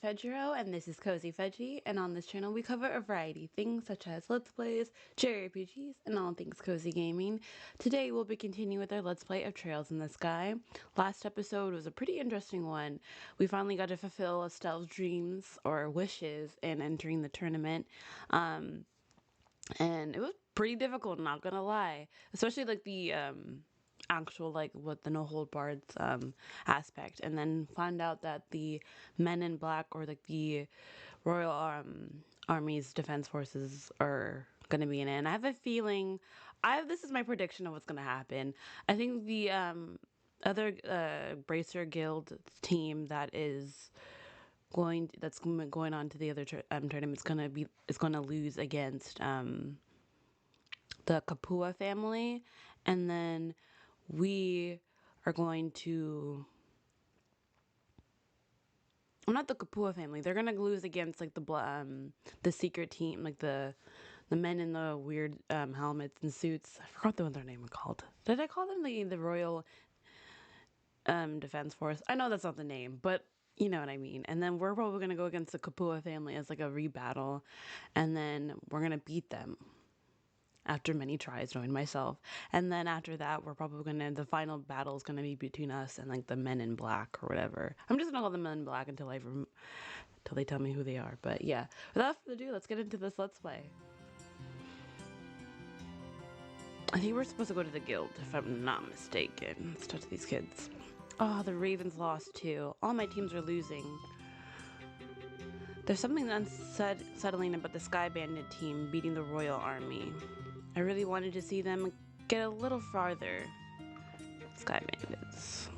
Fedro, and this is Cozy Fedgy, and on this channel we cover a variety of things such as Let's Plays, JRPGs, and all things cozy gaming. Today we'll be continuing with our Let's Play of Trails in the Sky. Last episode was a pretty interesting one. We finally got to fulfill Estelle's dreams, or wishes, in entering the tournament, and it was pretty difficult, not gonna lie. Especially like the actual like what the no hold barred aspect, and then find out that the men in black, or like the royal army's defense forces, are gonna be in it. And I have a feeling, this is my prediction of what's gonna happen. I think the other bracer guild team that's going on to the other tournament is gonna lose against the Kapua family, and then we are going to, well, not the Kapua family. They're gonna lose against like the secret team, like the men in the weird helmets and suits. I forgot what their name was called. Did I call them the Royal Defense Force? I know that's not the name, but you know what I mean. And then we're probably gonna go against the Kapua family as like a rebattle, and then we're gonna beat them after many tries, knowing myself. And then after that, the final battle is gonna be between us and like the men in black or whatever. I'm just gonna call them men in black until they tell me who they are. But yeah, without further ado, let's get into this Let's Play. I think we're supposed to go to the guild, if I'm not mistaken. Let's talk to these kids. Oh, the Ravens lost too. All my teams are losing. There's something unsettling about the Sky Bandit team beating the Royal Army. I really wanted to see them get a little farther. Sky Bandits.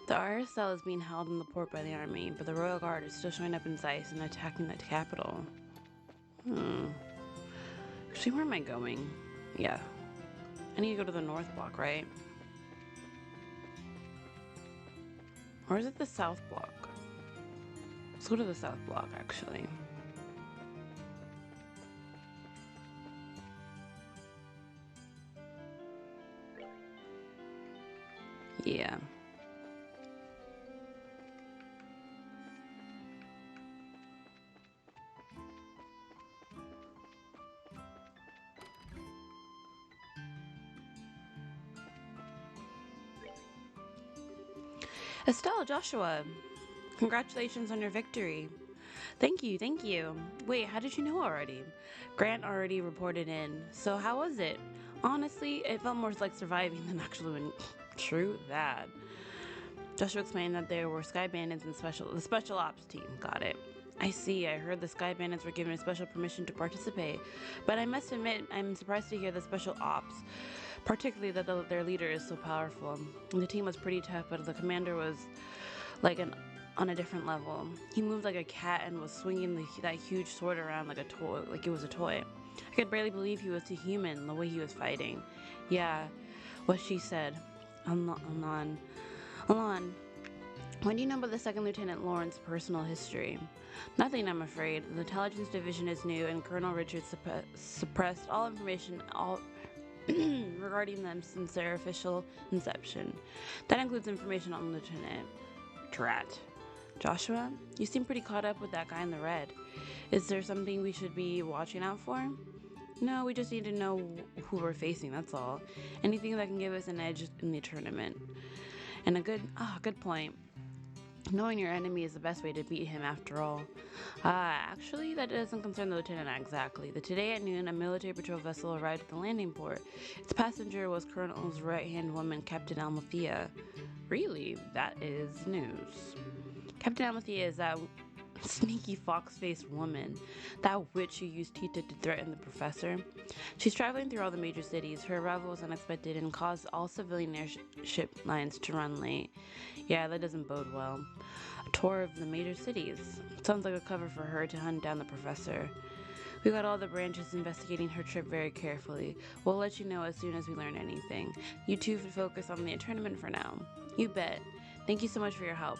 The RSL is being held in the port by the army, but the Royal Guard is still showing up in Zeiss and attacking the capital. Actually, where am I going? Yeah. I need to go to the North Block, right? Or is it the South Block? Let's go to the South Block, actually. Yeah. Estelle, Joshua, congratulations on your victory. Thank you, thank you. Wait, how did you know already? Grant already reported in. So how was it? Honestly, it felt more like surviving than actually winning. True that. Joshua explained that there were Sky Bandits and the Special Ops team. Got it. I see. I heard the Sky Bandits were given a special permission to participate, but I must admit, I'm surprised to hear the Special Ops, particularly that their leader is so powerful. The team was pretty tough, but the commander was like on a different level. He moved like a cat and was swinging that huge sword around like a toy, like it was a toy. I could barely believe he was a human the way he was fighting. Yeah, what she said. Alon. What do you know about the Second Lieutenant Lawrence's personal history? Nothing, I'm afraid. The intelligence division is new, and Colonel Richards suppressed all information regarding them since their official inception. That includes information on Lieutenant Drat. Joshua, you seem pretty caught up with that guy in the red. Is there something we should be watching out for? No, we just need to know who we're facing, that's all. Anything that can give us an edge in the tournament. And a good point. Knowing your enemy is the best way to beat him, after all. Actually, that doesn't concern the lieutenant exactly. Today at noon, a military patrol vessel arrived at the landing port. Its passenger was Colonel's right-hand woman, Captain Almathea. Really? That is news. Captain Almathea is that sneaky fox-faced woman, that witch who used Tita to threaten the professor. She's traveling through all the major cities. Her arrival was unexpected and caused all civilian airship lines to run late. Yeah, that doesn't bode well. A tour of the major cities. Sounds like a cover for her to hunt down the professor. We got all the branches investigating her trip very carefully. We'll let you know as soon as we learn anything. You two focus on the tournament for now. You bet. Thank you so much for your help.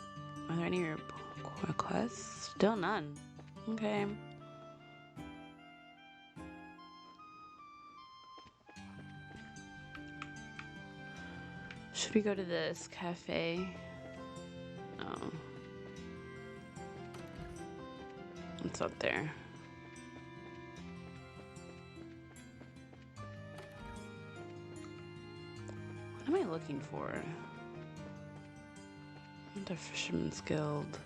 Are there any requests? Still none. Okay. Should we go to this cafe? Oh. It's up there. What am I looking for? The Fisherman's Guild.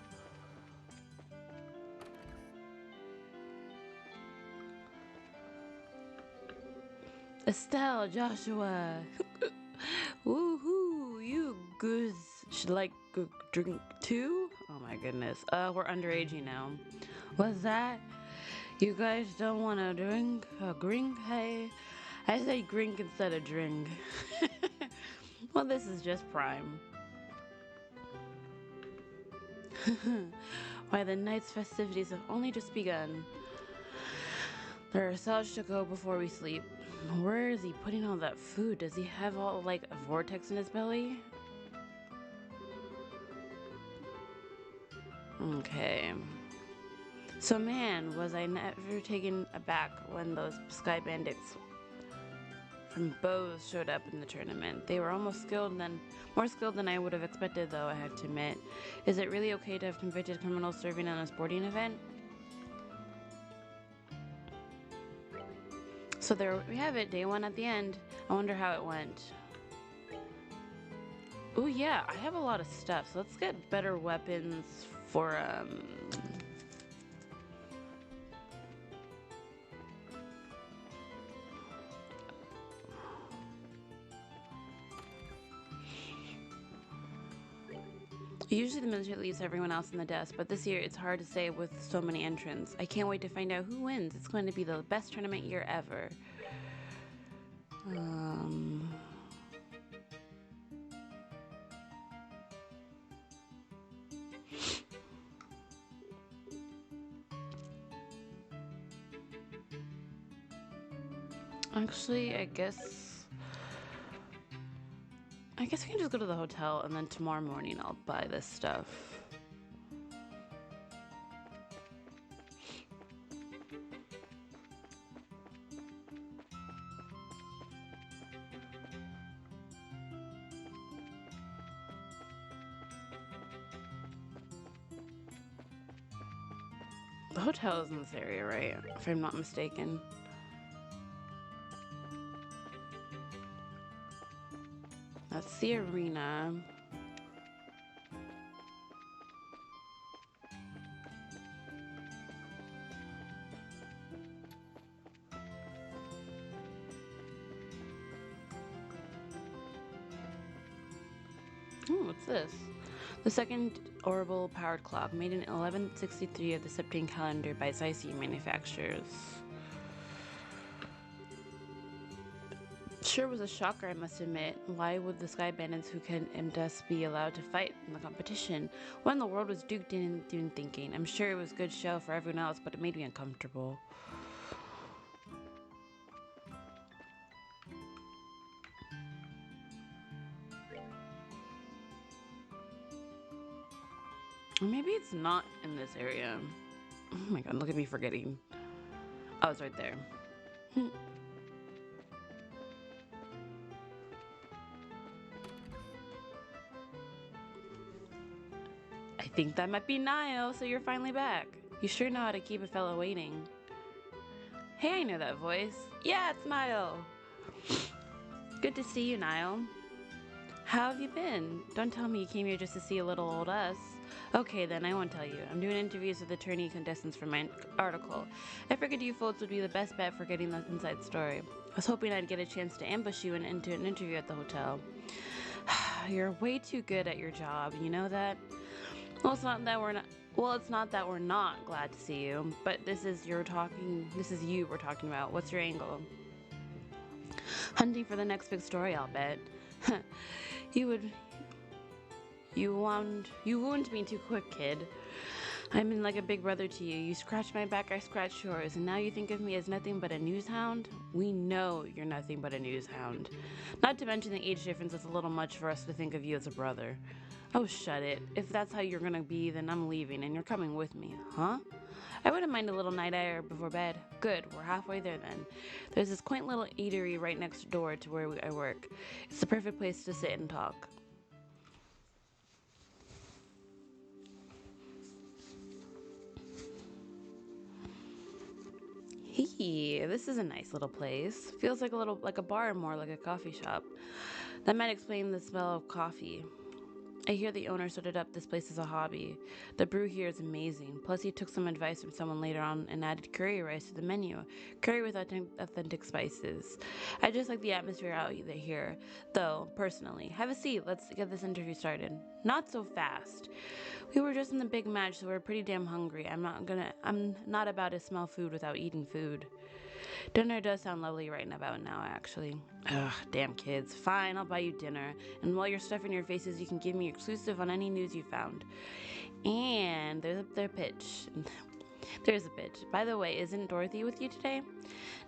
Estelle, Joshua. Woohoo! You goose should like drink too? Oh my goodness. We're underage now. What's that? You guys don't want to drink? Grink? Hey, I say grink instead of drink. Well, this is just prime. Why, the night's festivities have only just begun. There are so much to go before we sleep. Where is he putting all that food? Does he have all, like, a vortex in his belly? Okay. So man, was I never taken aback when those sky bandits from Bose showed up in the tournament. They were almost more skilled than I would have expected, though, I have to admit. Is it really okay to have convicted criminals serving on a sporting event? So there we have it, day 1 at the end. I wonder how it went. Oh yeah, I have a lot of stuff, so let's get better weapons for, Usually the minister leaves everyone else in the desk, but this year it's hard to say with so many entrants. I can't wait to find out who wins. It's going to be the best tournament year ever. Actually, I guess we can just go to the hotel and then tomorrow morning I'll buy this stuff. The hotel is in this area, right? If I'm not mistaken. That's the arena. Oh, what's this? The second orbital powered clock, made in 1163 of the Septine calendar by Zeiss manufacturers. Sure was a shocker, I must admit. Why would the Sky Bandits who can MDS be allowed to fight in the competition? What in the world was Duke doing thinking? I'm sure it was a good show for everyone else, but it made me uncomfortable. Or maybe it's not in this area. Oh my god, look at me forgetting. Oh, it's right there. I think that might be Niall, so you're finally back. You sure know how to keep a fellow waiting. Hey, I know that voice. Yeah, it's Niall. Good to see you, Niall. How have you been? Don't tell me you came here just to see a little old us. Okay then, I won't tell you. I'm doing interviews with attorney contestants for my article. I figured you folks would be the best bet for getting the inside story. I was hoping I'd get a chance to ambush you into an interview at the hotel. You're way too good at your job, you know that? Well, it's not that we're not glad to see you, but this is you we're talking about. What's your angle? Hunting for the next big story, I'll bet. You wouldn't be too quick, kid. I've been like a big brother to you. You scratch my back, I scratch yours, and now you think of me as nothing but a news hound? We know you're nothing but a news hound. Not to mention the age difference is a little much for us to think of you as a brother. Oh, shut it. If that's how you're gonna be, then I'm leaving and you're coming with me, huh? I wouldn't mind a little night air before bed. Good, we're halfway there then. There's this quaint little eatery right next door to where I work. It's the perfect place to sit and talk. This is a nice little place. Feels like a bar more like a coffee shop. That might explain the smell of coffee. I hear the owner started up this place as a hobby. The brew here is amazing. Plus, he took some advice from someone later on and added curry rice to the menu. Curry with authentic spices. I just like the atmosphere out here, though, personally. Have a seat. Let's get this interview started. Not so fast. We were just in the big match, so we're pretty damn hungry. I'm not about to smell food without eating food. Dinner does sound lovely right about now, actually. Ugh, damn kids. Fine, I'll buy you dinner. And while you're stuffing your faces, you can give me exclusive on any news you found. And there's their pitch. There's a pitch. By the way, isn't Dorothy with you today?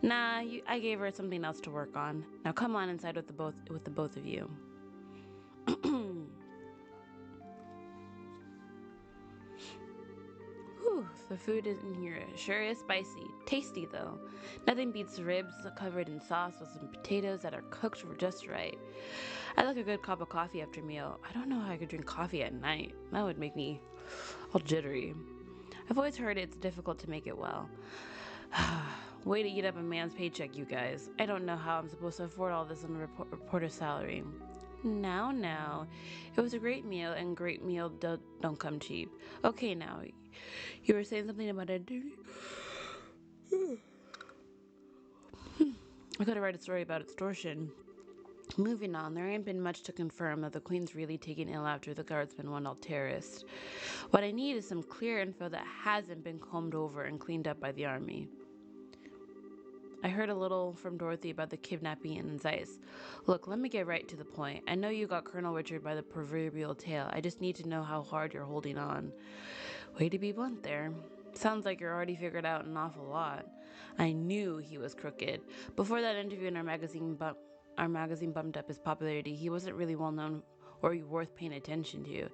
Nah, I gave her something else to work on. Now come on inside with the both of you. Whew, the food in here sure is spicy. Tasty, though. Nothing beats ribs covered in sauce with some potatoes that are cooked just right. I like a good cup of coffee after a meal. I don't know how I could drink coffee at night. That would make me all jittery. I've always heard it's difficult to make it well. Way to eat up a man's paycheck, you guys. I don't know how I'm supposed to afford all this on a reporter's salary. Now. It was a great meal, and great meal don't come cheap. Okay, now. You were saying something about a dirty... I gotta write a story about extortion. Moving on, there ain't been much to confirm that the Queen's really taken ill after the guardsman went all terrorist. What I need is some clear info that hasn't been combed over and cleaned up by the army. I heard a little from Dorothy about the kidnapping and Zeiss. Look, let me get right to the point. I know you got Colonel Richard by the proverbial tail. I just need to know how hard you're holding on. Way to be blunt there. Sounds like you're already figured out an awful lot. I knew he was crooked. Before that interview in our magazine bumped up his popularity, he wasn't really well known or worth paying attention to.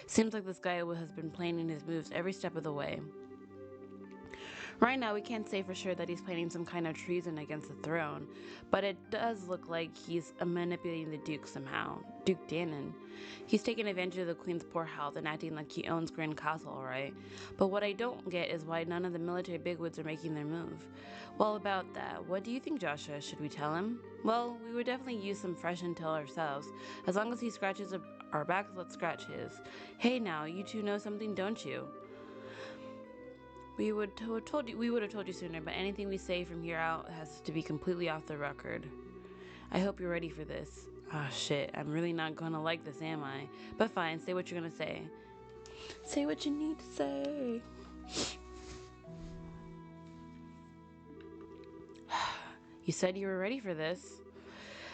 Seems like this guy has been planning his moves every step of the way. Right now, we can't say for sure that he's planning some kind of treason against the throne, but it does look like he's manipulating the Duke somehow. Duke Dannon. He's taking advantage of the Queen's poor health and acting like he owns Grand Castle, alright? But what I don't get is why none of the military bigwigs are making their move. Well, about that, what do you think, Joshua? Should we tell him? Well, we would definitely use some fresh intel ourselves. As long as he scratches our backs, let's scratch his. Hey now, you two know something, don't you? We would have told you sooner, but anything we say from here out has to be completely off the record. I hope you're ready for this. Ah, shit, I'm really not gonna like this, am I? But fine, say what you're gonna say. Say what you need to say. You said you were ready for this.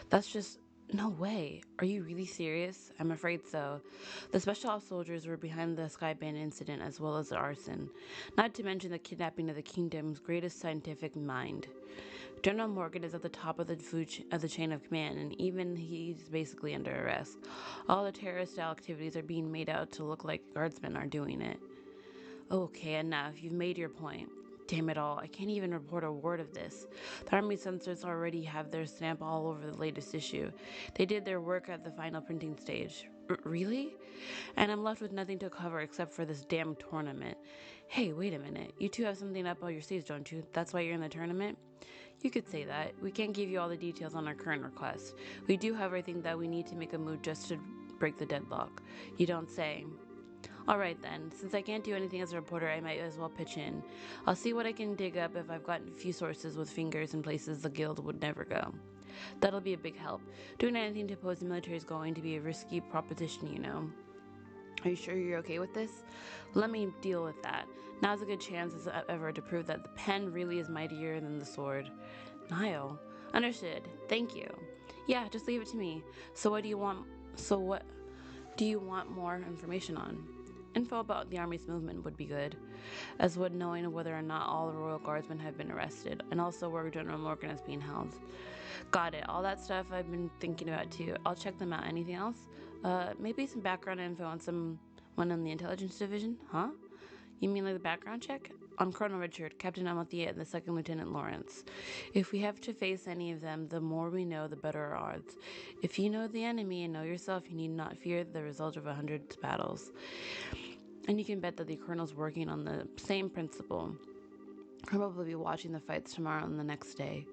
That's just... No way. Are you really serious? I'm afraid so. The special ops soldiers were behind the Skyband incident as well as the arson. Not to mention the kidnapping of the kingdom's greatest scientific mind. General Morgan is at the top of the chain of command, and even he's basically under arrest. All the terrorist activities are being made out to look like guardsmen are doing it. Okay, enough. You've made your point. Damn it all, I can't even report a word of this. The Army censors already have their stamp all over the latest issue. They did their work at the final printing stage. Really? And I'm left with nothing to cover except for this damn tournament. Hey, wait a minute. You two have something up all your sleeves, don't you? That's why you're in the tournament? You could say that. We can't give you all the details on our current request. We do have everything that we need to make a move just to break the deadlock. You don't say. Alright then, since I can't do anything as a reporter, I might as well pitch in. I'll see what I can dig up if I've got a few sources with fingers in places the guild would never go. That'll be a big help. Doing anything to oppose the military is going to be a risky proposition, you know. Are you sure you're okay with this? Let me deal with that. Now's a good chance as ever to prove that the pen really is mightier than the sword. Niall. Understood. Thank you. Yeah, just leave it to me. So what do you want more information on? Info about the army's movement would be good, as would knowing whether or not all the royal guardsmen have been arrested, and also where General Morgan is being held. Got it. All that stuff I've been thinking about too. I'll check them out. Anything else? Maybe some background info on someone in the intelligence division? Huh? You mean like the background check? On Colonel Richard, Captain Amalthea, and the Second Lieutenant Lawrence. If we have to face any of them, the more we know, the better our odds. If you know the enemy and know yourself, you need not fear the result of 100 battles. And you can bet that the Colonel's working on the same principle. Probably be watching the fights tomorrow and the next day.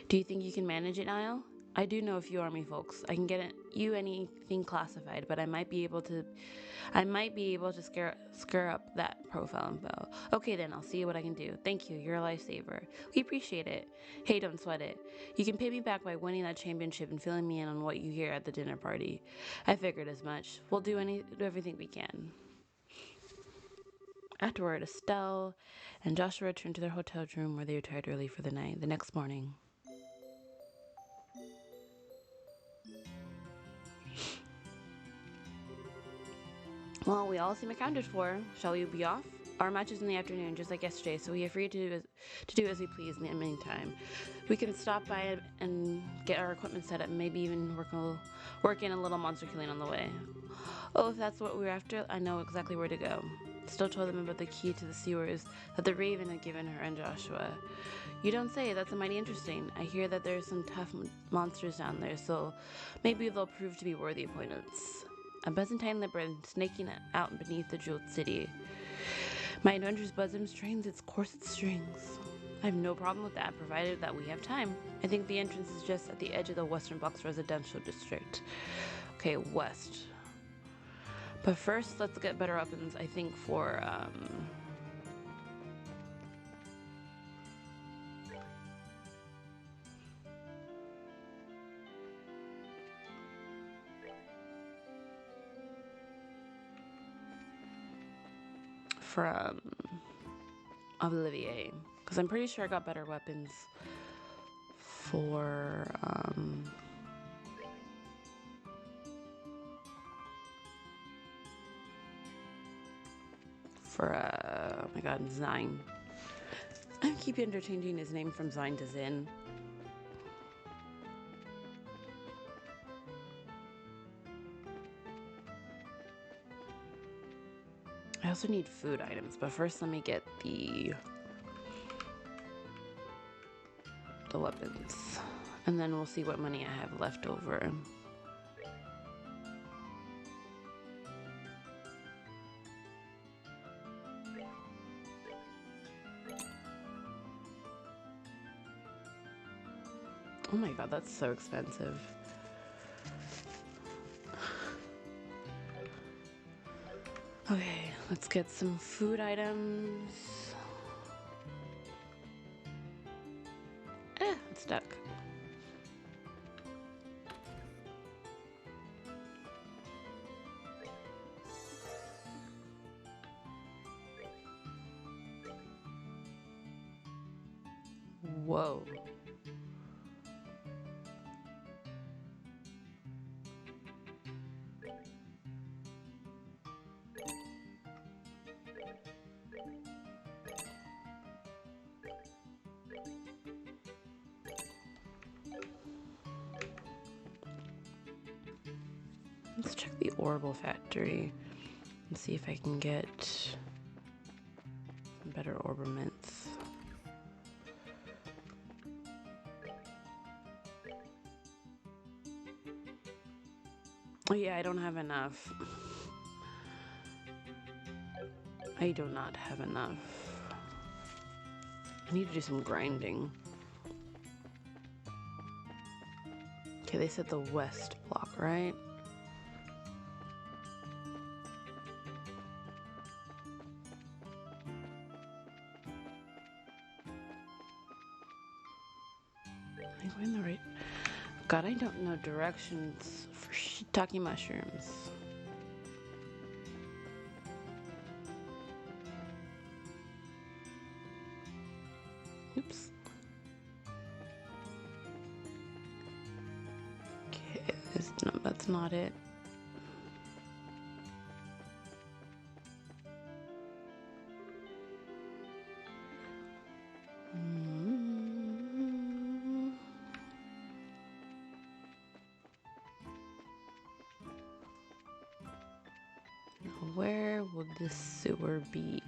Do you think you can manage it, Niall? I do know a few army folks. I can get you anything classified, but I might be able to scare up that profile info. Okay then, I'll see what I can do. Thank you, you're a lifesaver. We appreciate it. Hey, don't sweat it. You can pay me back by winning that championship and filling me in on what you hear at the dinner party. I figured as much. We'll do everything we can. Afterward, Estelle and Joshua returned to their hotel room where they retired early for the night. The next morning, well, we all seem accounted for. Shall we be off? Our match is in the afternoon, just like yesterday, so we are free to do as we please in the meantime. We can stop by and get our equipment set up, and maybe even work in a little monster killing on the way. Oh, if that's what we're after, I know exactly where to go. Still told them about the key to the sewers that the Raven had given her and Joshua. You don't say, that's mighty interesting. I hear that there's some tough monsters down there, so maybe they'll prove to be worthy opponents. A Byzantine labyrinth snaking out beneath the jeweled city. My adventure's bosom strains its corset strings. I have no problem with that, provided that we have time. I think the entrance is just at the edge of the Western Blocks residential district. Okay, west. But first, let's get better weapons, I think, for, from Olivier. Because I'm pretty sure I got better weapons for, oh my god, Zine. I keep interchanging his name from Zine to Zin. I also need food items, but first let me get the weapons. And then we'll see what money I have left over. Oh my god, that's so expensive. Okay, let's get some food items. It's stuck. Whoa. Let's check the Orbital factory and see if I can get some better orbaments. Oh yeah, I don't have enough. I do not have enough. I need to do some grinding. Okay, they said the west block, right? Am I going the right? God, I don't know directions for shiitake mushrooms. Oops. Okay, no, that's not it. where would this sewer be?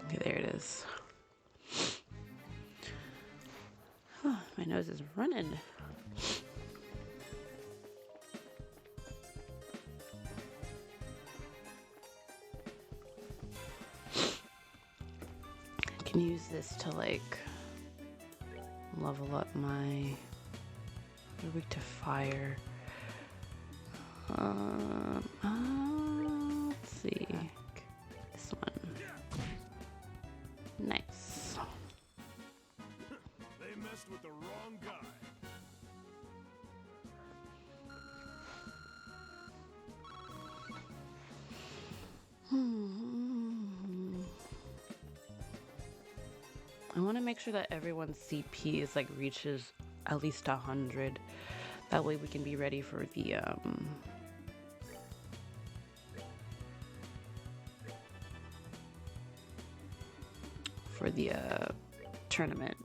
Okay, there it is. Oh, my nose is running. I can use this to like level up my weak to fire. Let's see. This one. Nice. They messed with the wrong guy. I want to make sure that everyone's CP is like reaches at least 100. That way we can be ready for the tournament.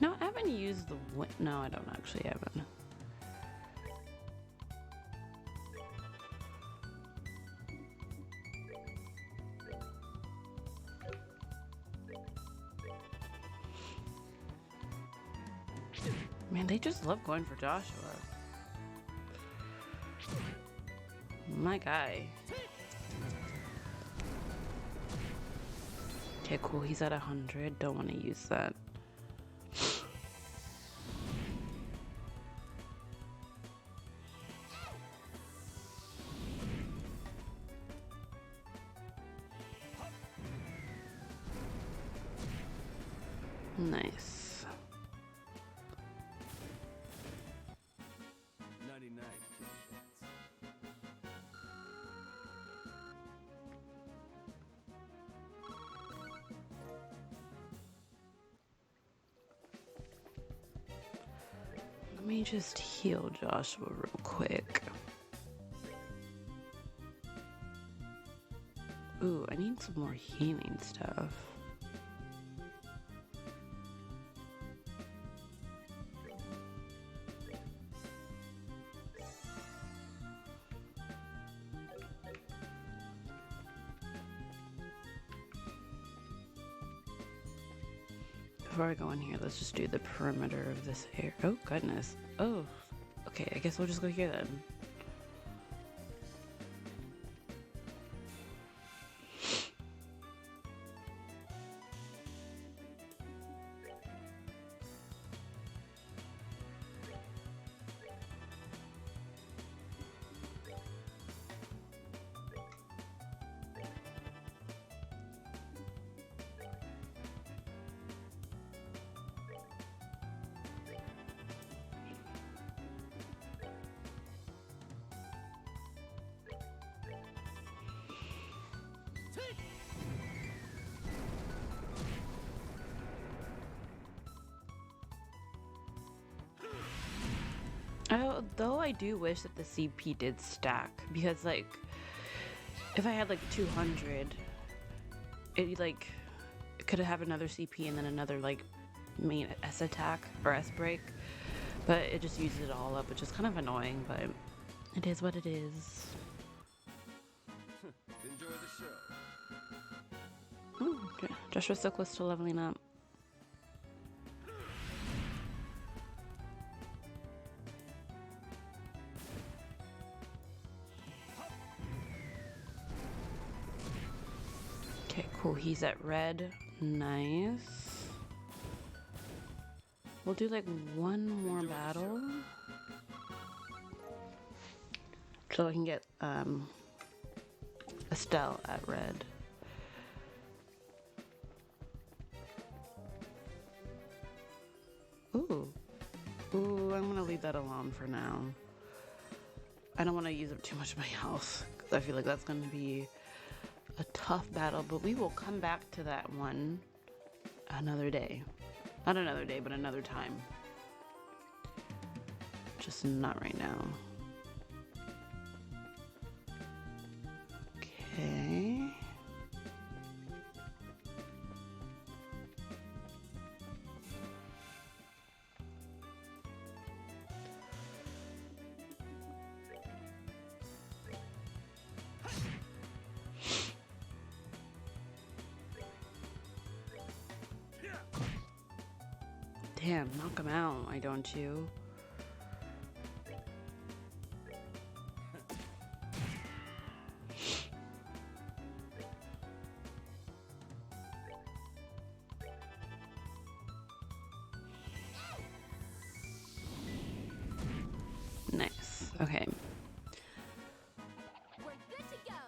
No, I haven't used the no, I don't actually haven't. Man, they just love going for Joshua. My guy. Okay, cool. He's at 100. Don't want to use that. Nice. 99. Let me just heal Joshua real quick. Ooh, I need some more healing stuff. Before I go in here, let's just do the perimeter of this area. Oh, goodness. Oh, okay, I guess we'll just go here then. Though I do wish that the CP did stack, because like if I had like 200, it like it could have another CP and then another like main S attack or S break, but it just uses it all up, which is kind of annoying, but it is what it is. Enjoy the show. Ooh, Joshua's so close to leveling up. Okay, cool. He's at red. Nice. We'll do like one more battle. So I can get Estelle at red. Ooh. Ooh, I'm gonna leave that alone for now. I don't want to use up too much of my health, because I feel like that's going to be a tough battle, but we will come back to that one another day. Not another day, but another time. Just not right now. Okay. Damn, knock him out, why don't you? Nice, okay. We're good to go.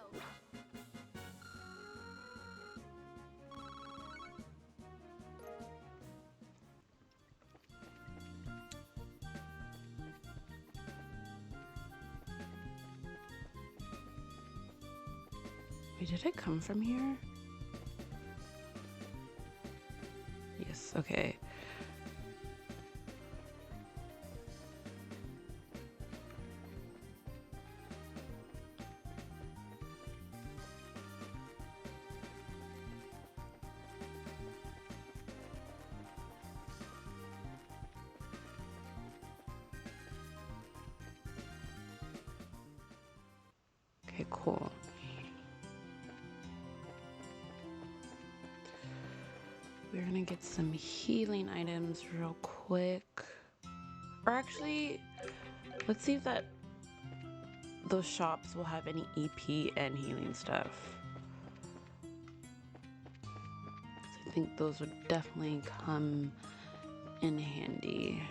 Wait, did it come from here? Yes, okay. Okay, cool. We're gonna get some healing items real quick. Or actually, let's see if those shops will have any EP and healing stuff. 'Cause I think those would definitely come in handy.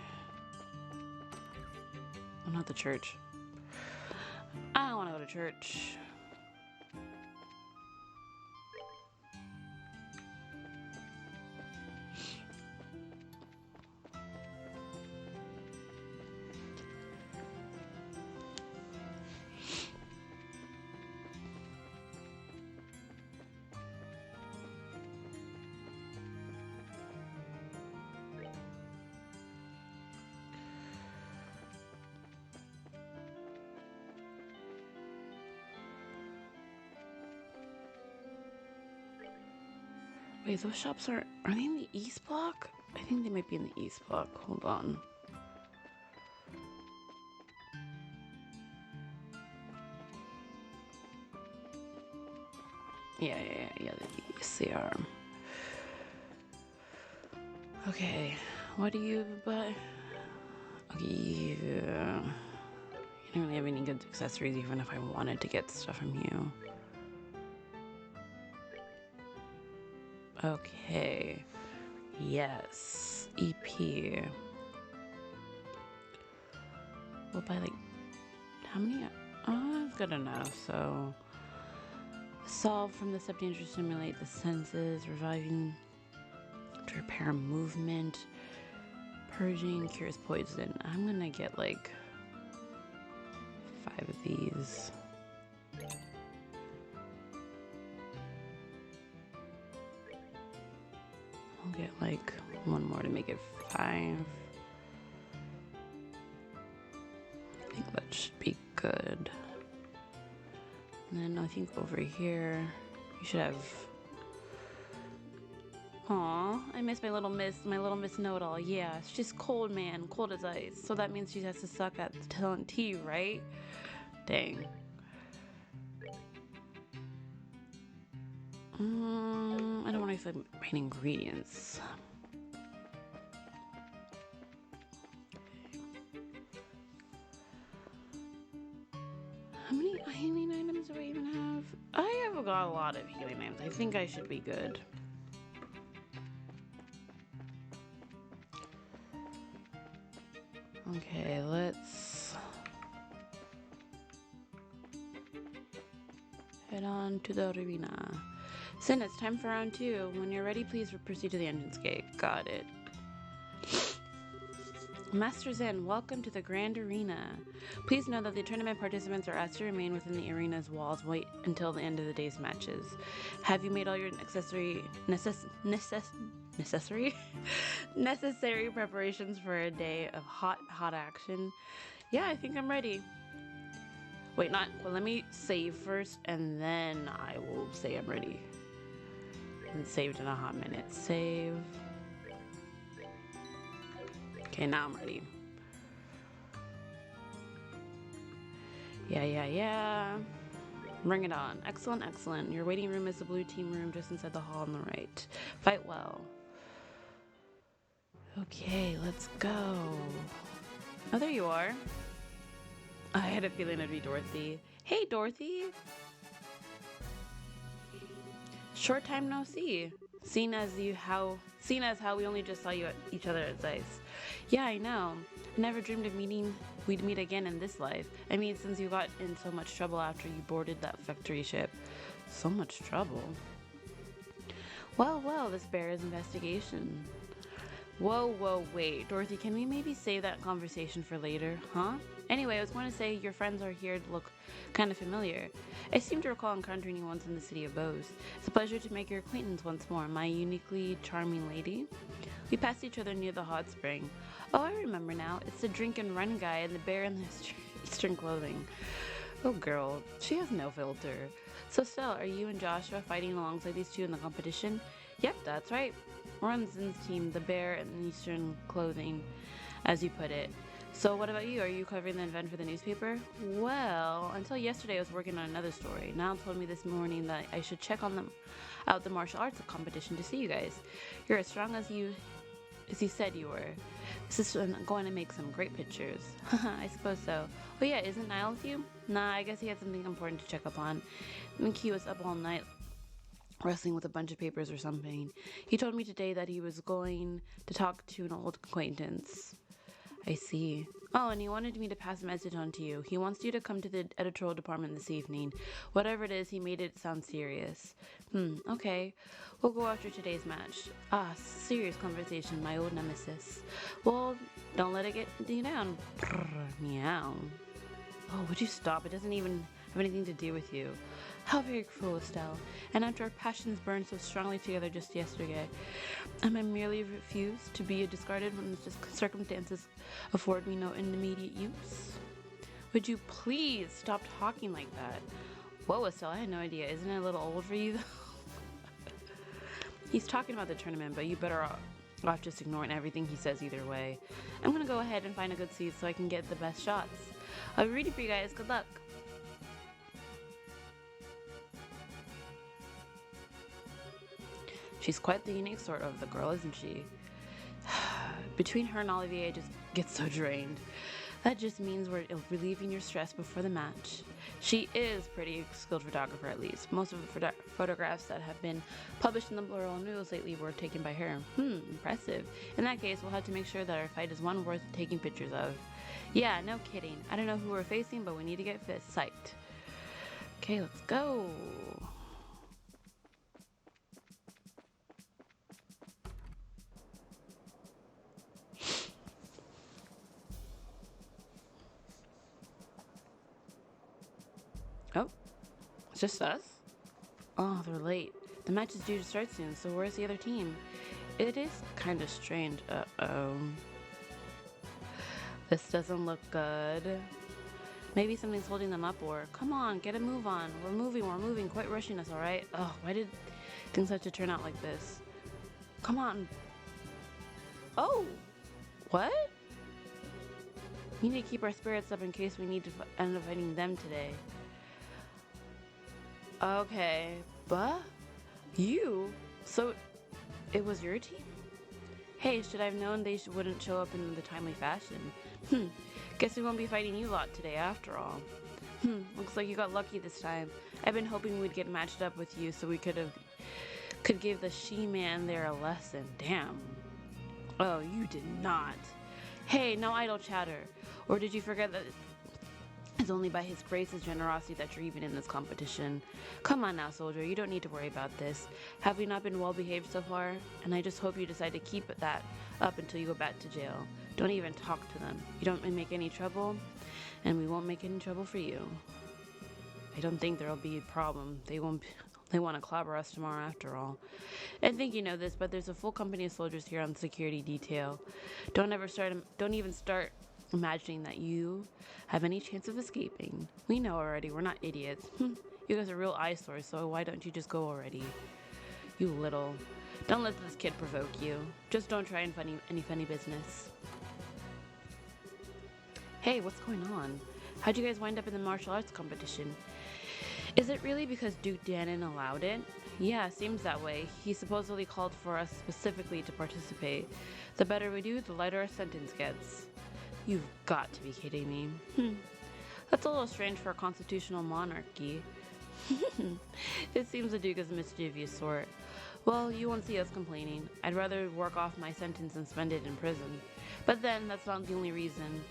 Oh, not the church. I don't want to go to church. Wait, those shops are they in the east block? I think they might be in the east block. Hold on. Yeah, yes, they are. Okay, what do you buy? Okay, yeah. You don't really have any good accessories, even if I wanted to get stuff from you. Okay. Yes. EP. We'll buy like how many? Oh, that's good enough. So solve from the septic to stimulate the senses, reviving to repair movement, purging, cures poison. I'm gonna get like 5 of these. I'll get like 1 more to make it 5. I think that should be good. And then I think over here, you should have. Aw, I miss my little miss know-it-all. Yeah, she's cold, man, cold as ice. So that means she has to suck at telling tea, right? Dang. I don't want to use my main ingredients. How many healing items do I even have? I have got a lot of healing items. I think I should be good. Okay, let's head on to the arena. Sin, it's time for round 2. When you're ready, please proceed to the entrance gate. Got it. Masters in, welcome to the Grand Arena. Please know that the tournament participants are asked to remain within the arena's walls. Wait until the end of the day's matches. Have you made all your necessary preparations for a day of hot action? Yeah, I think I'm ready. Wait, let me save first, and then I will say I'm ready. And saved in a hot minute. Save. Okay, now I'm ready. Yeah. Bring it on. Excellent. Your waiting room is the blue team room just inside the hall on the right. Fight well. Okay, let's go. Oh, there you are. I had a feeling it'd be Dorothy. Hey, Dorothy. Short time no see. Seeing as how we only just saw you at each other at Zeiss. Yeah, I know. I never dreamed of we'd meet again in this life. I mean, since you got in so much trouble after you boarded that factory ship. So much trouble. Well, this bears investigation. Whoa, wait. Dorothy, can we maybe save that conversation for later, huh? Anyway, I was going to say your friends are here to look kind of familiar. I seem to recall encountering you once in the city of Bose. It's a pleasure to make your acquaintance once more, my uniquely charming lady. We passed each other near the hot spring. Oh, I remember now. It's the drink and run guy and the bear in the Eastern clothing. Oh, girl, she has no filter. So, Stella, are you and Joshua fighting alongside these two in the competition? Yep, that's right. We're on Zin's team, the bear in the Eastern clothing, as you put it. So what about you? Are you covering the event for the newspaper? Well, until yesterday I was working on another story. Niall told me this morning that I should check out the martial arts competition to see you guys. You're as strong as you said you were. This is going to make some great pictures. I suppose so. Oh yeah, isn't Niall with you? Nah, I guess he had something important to check up on. I think he was up all night wrestling with a bunch of papers or something. He told me today that he was going to talk to an old acquaintance. I see. Oh, and he wanted me to pass a message on to you. He wants you to come to the editorial department this evening. Whatever it is, he made it sound serious. Okay. We'll go after today's match. Ah, serious conversation, my old nemesis. Well, don't let it get you down. Brr, meow. Oh, would you stop? It doesn't even have anything to do with you. How very cruel, Estelle. And after our passions burned so strongly together just yesterday, am I merely refused to be discarded when the circumstances afford me no immediate use? Would you please stop talking like that? Whoa, Estelle, I had no idea. Isn't it a little old for you, though? He's talking about the tournament, but you better off just ignoring everything he says either way. I'm gonna go ahead and find a good seat so I can get the best shots. I'll be rooting for you guys. Good luck. She's quite the unique sort of the girl, isn't she? Between her and Olivier, I just get so drained. That just means we're relieving your stress before the match. She is pretty skilled photographer, at least. Most of the photographs that have been published in the Liberl news lately were taken by her. Impressive. In that case, we'll have to make sure that our fight is one worth taking pictures of. Yeah, no kidding. I don't know who we're facing, but we need to get psyched. Okay, let's go. Oh, it's just us? Oh, they're late. The match is due to start soon, so where's the other team? It is kind of strange. Uh-oh. This doesn't look good. Maybe something's holding them up, or come on, get a move on. We're moving, quite rushing us, alright? Oh, why did things have to turn out like this? Come on. Oh! What? We need to keep our spirits up in case we need to end up fighting them today. Okay, but you? So it was your team? Hey, should I have known they wouldn't show up in the timely fashion? Guess we won't be fighting you lot today after all. Looks like you got lucky this time. I've been hoping we'd get matched up with you so we could give the she-man there a lesson. Damn. Oh, you did not. Hey, no idle chatter. Or did you forget that it's only by his grace and generosity that you're even in this competition? Come on now, soldier. You don't need to worry about this. Have we not been well behaved so far? And I just hope you decide to keep that up until you go back to jail. Don't even talk to them. You don't make any trouble, and we won't make any trouble for you. I don't think there'll be a problem. They won't. They want to clobber us tomorrow after all. I think you know this, but there's a full company of soldiers here on security detail. Don't even start imagining that you have any chance of escaping. We know already. We're not idiots. You guys are real eyesores, so why don't you just go already? You little. Don't let this kid provoke you. Just don't try any funny business. Hey, what's going on? How'd you guys wind up in the martial arts competition? Is it really because Duke Dannon allowed it? Yeah, seems that way. He supposedly called for us specifically to participate. The better we do, the lighter our sentence gets. You've got to be kidding me. That's a little strange for a constitutional monarchy. It seems the Duke is a mischievous sort. Well, you won't see us complaining. I'd rather work off my sentence than spend it in prison. But then, that's not the only reason.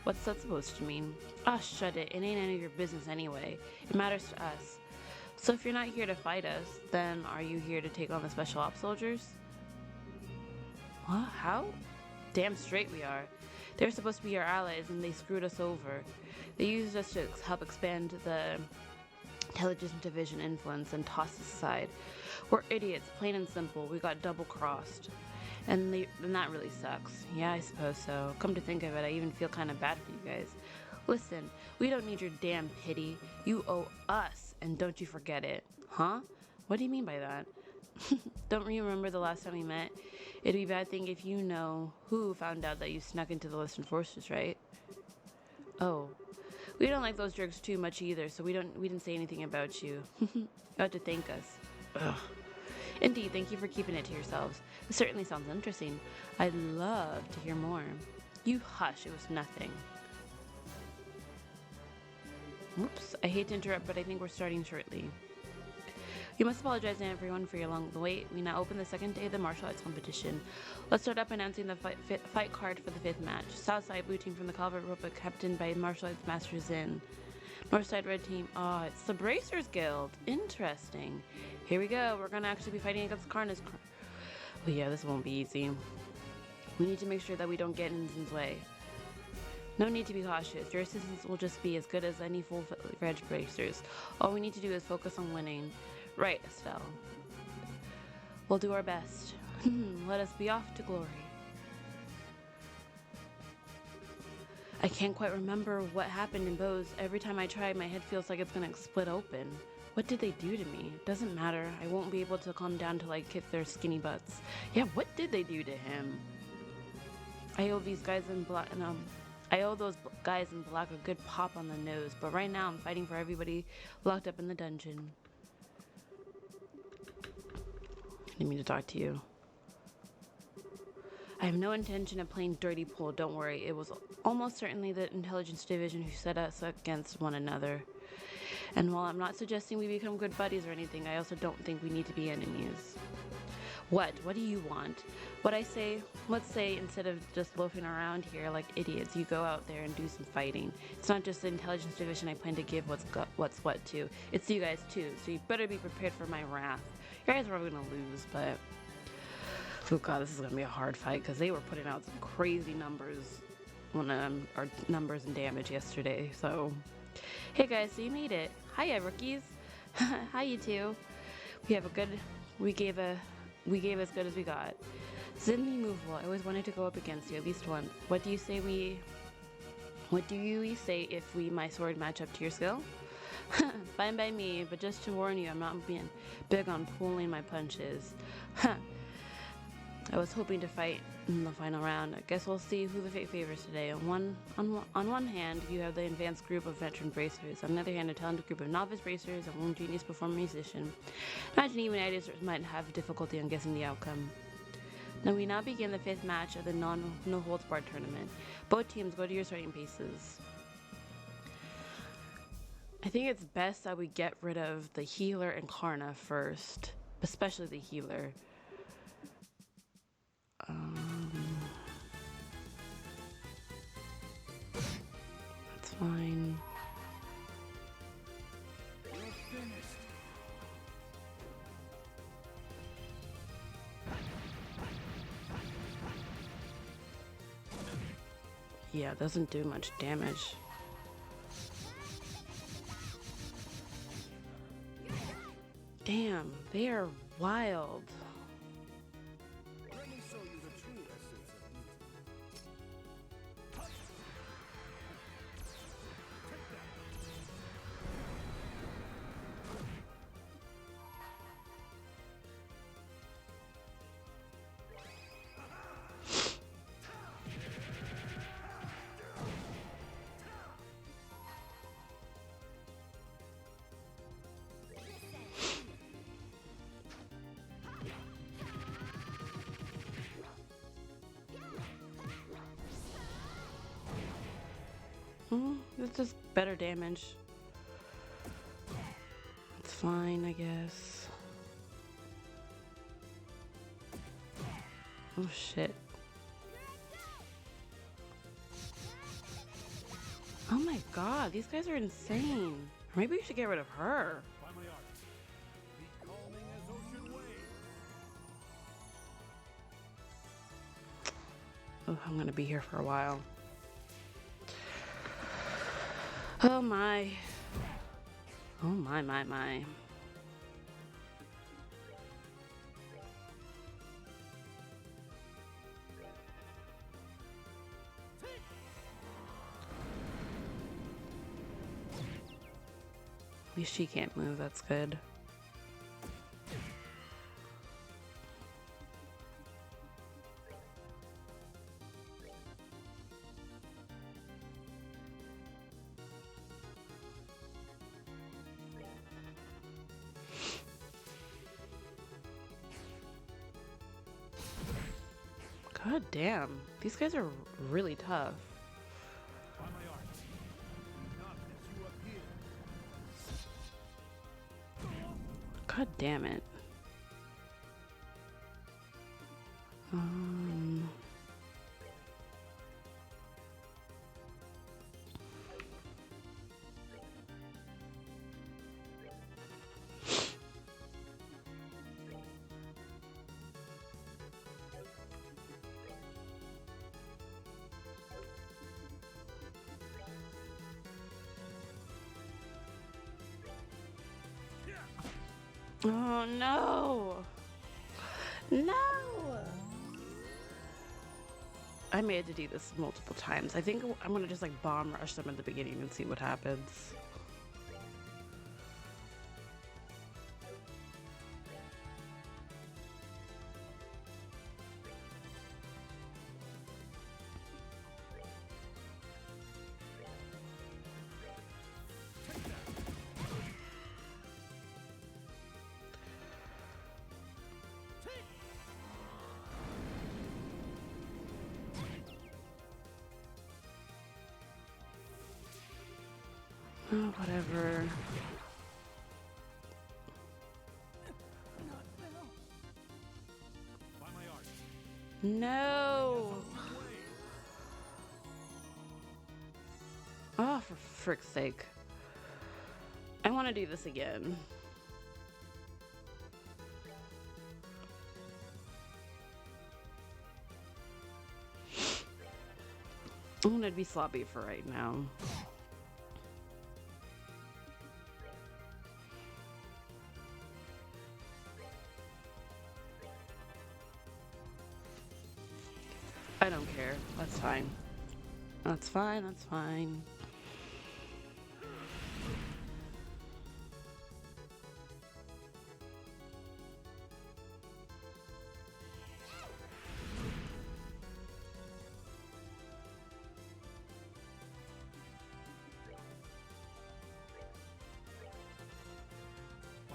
What's that supposed to mean? Ah, shut it. It ain't any of your business anyway. It matters to us. So if you're not here to fight us, then are you here to take on the special ops soldiers? What? How? Damn straight we are. They're supposed to be our allies, and they screwed us over. They used us to help expand the intelligence division influence and tossed us aside. We're idiots, plain and simple. We got double-crossed. And that really sucks. Yeah, I suppose so. Come to think of it, I even feel kind of bad for you guys. Listen, we don't need your damn pity. You owe us, and don't you forget it. Huh? What do you mean by that? Don't you remember the last time we met? It'd be a bad thing if you know who found out that you snuck into the Western forces, right? Oh. We don't like those jerks too much either, so we didn't say anything about you. You have to thank us. Ugh. Indeed, thank you for keeping it to yourselves. It certainly sounds interesting. I'd love to hear more. You hush, it was nothing. Oops, I hate to interrupt, but I think we're starting shortly. You must apologize to everyone for your long wait. We now open the second day of the martial arts competition. Let's start up announcing the fight card for the fifth match. Southside blue team from the Calvert Ropa, captained by martial arts master Zin. Northside red team. Oh, it's the Bracers Guild. Interesting. Here we go. We're gonna actually be fighting against Karna's. Oh yeah, this won't be easy. We need to make sure that we don't get in Zin's way. No need to be cautious. Your assistance will just be as good as any full-fledged Bracers. All we need to do is focus on winning. Right, Estelle. We'll do our best. Let us be off to glory. I can't quite remember what happened in Bose. Every time I try, my head feels like it's gonna split open. What did they do to me? Doesn't matter. I won't be able to calm down till I kick their skinny butts. Yeah, what did they do to him? I owe these guys in black. I owe those guys in black a good pop on the nose. But right now, I'm fighting for everybody locked up in the dungeon. I didn't mean to talk to you. I have no intention of playing dirty pool, don't worry. It was almost certainly the intelligence division who set us against one another. And while I'm not suggesting we become good buddies or anything, I also don't think we need to be enemies. What? What do you want? Let's say instead of just loafing around here like idiots, you go out there and do some fighting. It's not just the intelligence division I plan to give what's what to. It's you guys too, so you better be prepared for my wrath. You guys are probably gonna lose, but oh god, this is gonna be a hard fight because they were putting out some crazy numbers or numbers and damage yesterday. So, hey guys, so you made it. Hiya, rookies. Hi, you two. We gave as good as we got. Zinli Movable, I always wanted to go up against you at least once. What do you say if my sword match up to your skill? Fine by me, but just to warn you, I'm not being big on pulling my punches. I was hoping to fight in the final round. I guess we'll see who the fate favors today. On one hand, you have the advanced group of veteran bracers. On the other hand, a talented group of novice bracers and one genius performer musician. Imagine even ideas might have difficulty on guessing the outcome. Now we begin the fifth match of the no-holds-barred tournament. Both teams go to your starting paces. I think it's best that we get rid of the healer and Karna first, especially the healer. That's fine. Yeah, it doesn't do much damage. Damn, they are wild. Let me show you the true essence of beauty. It's just better damage. It's fine, I guess. Oh shit. Oh my god, these guys are insane. Or maybe we should get rid of her. By my art, be calming as ocean waves. Oh, I'm gonna be here for a while. Oh my. Oh my. At least she can't move, that's good. God damn, these guys are really tough. By my art, not as you appear. God damn it. Oh no! No! I may have to do this multiple times. I think I'm gonna just like bomb rush them at the beginning and see what happens. Oh, whatever. By my art, No! Oh, for frick's sake. I want to do this again. I'm gonna be sloppy for right now. I don't care. That's fine. That's fine, that's fine.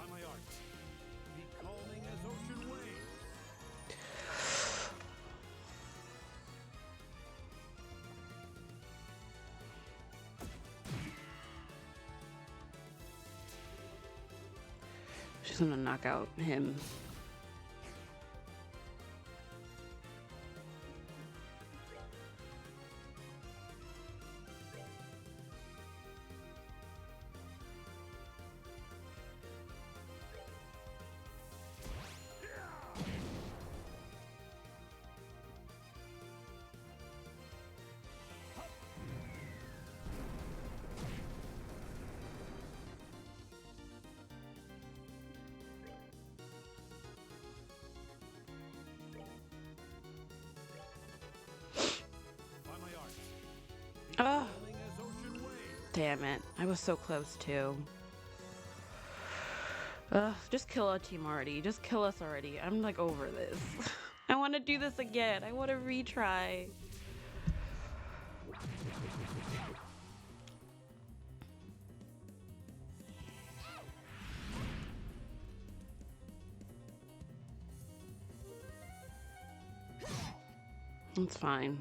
by my art, be calming as ocean waves. She's gonna knock out him. Damn it. I was so close too. Just kill our team already. Just kill us already. I'm like over this. I want to do this again. I want to retry. It's fine.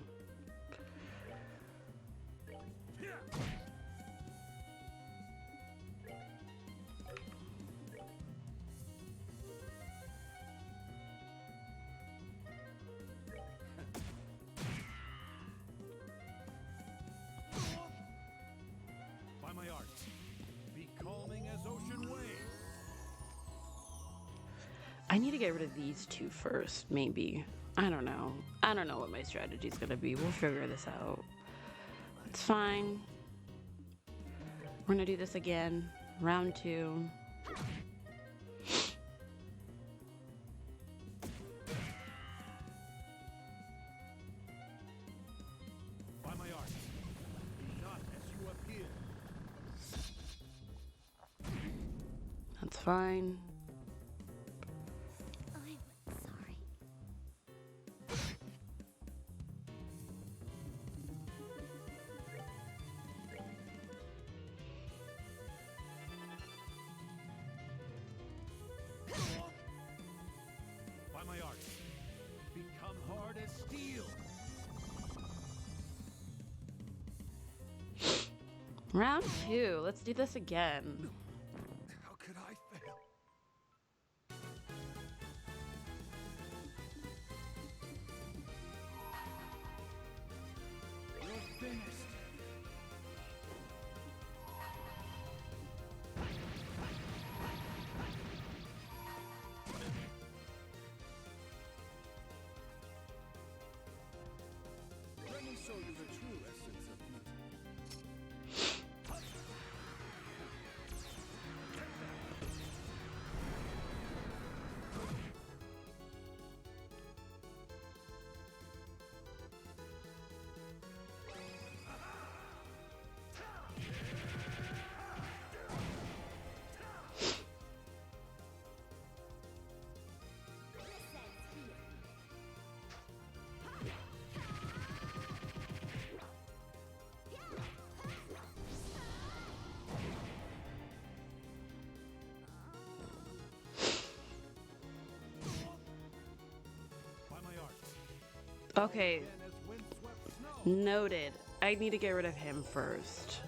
By my art, be calming as ocean waves. I need to get rid of these two first, maybe. I don't know. I don't know what my strategy is gonna be. We'll figure this out. It's fine. We're gonna do this again. Round 2. By my art, be not as you appear. That's fine. I'm sorry. By my art, become hard as steel. Round 2. Let's do this again. How could I fail? You're finished. Let me show you the true essence of beauty. By my art. Okay, And as windswept snow. noted. I need to get rid of him first.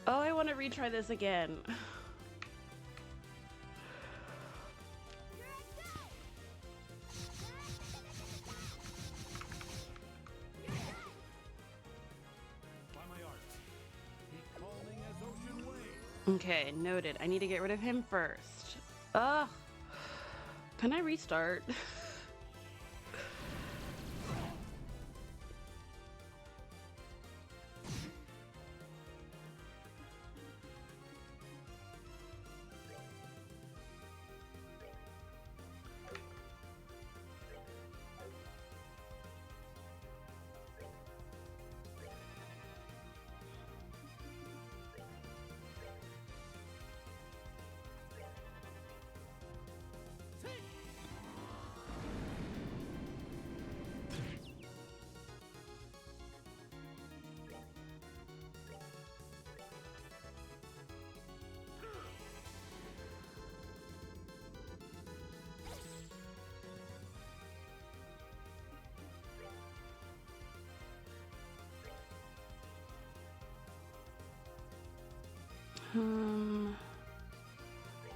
Oh, I want to retry this again. By my art, be calming as ocean waves. Okay, noted. I need to get rid of him first. Ugh. Can I restart?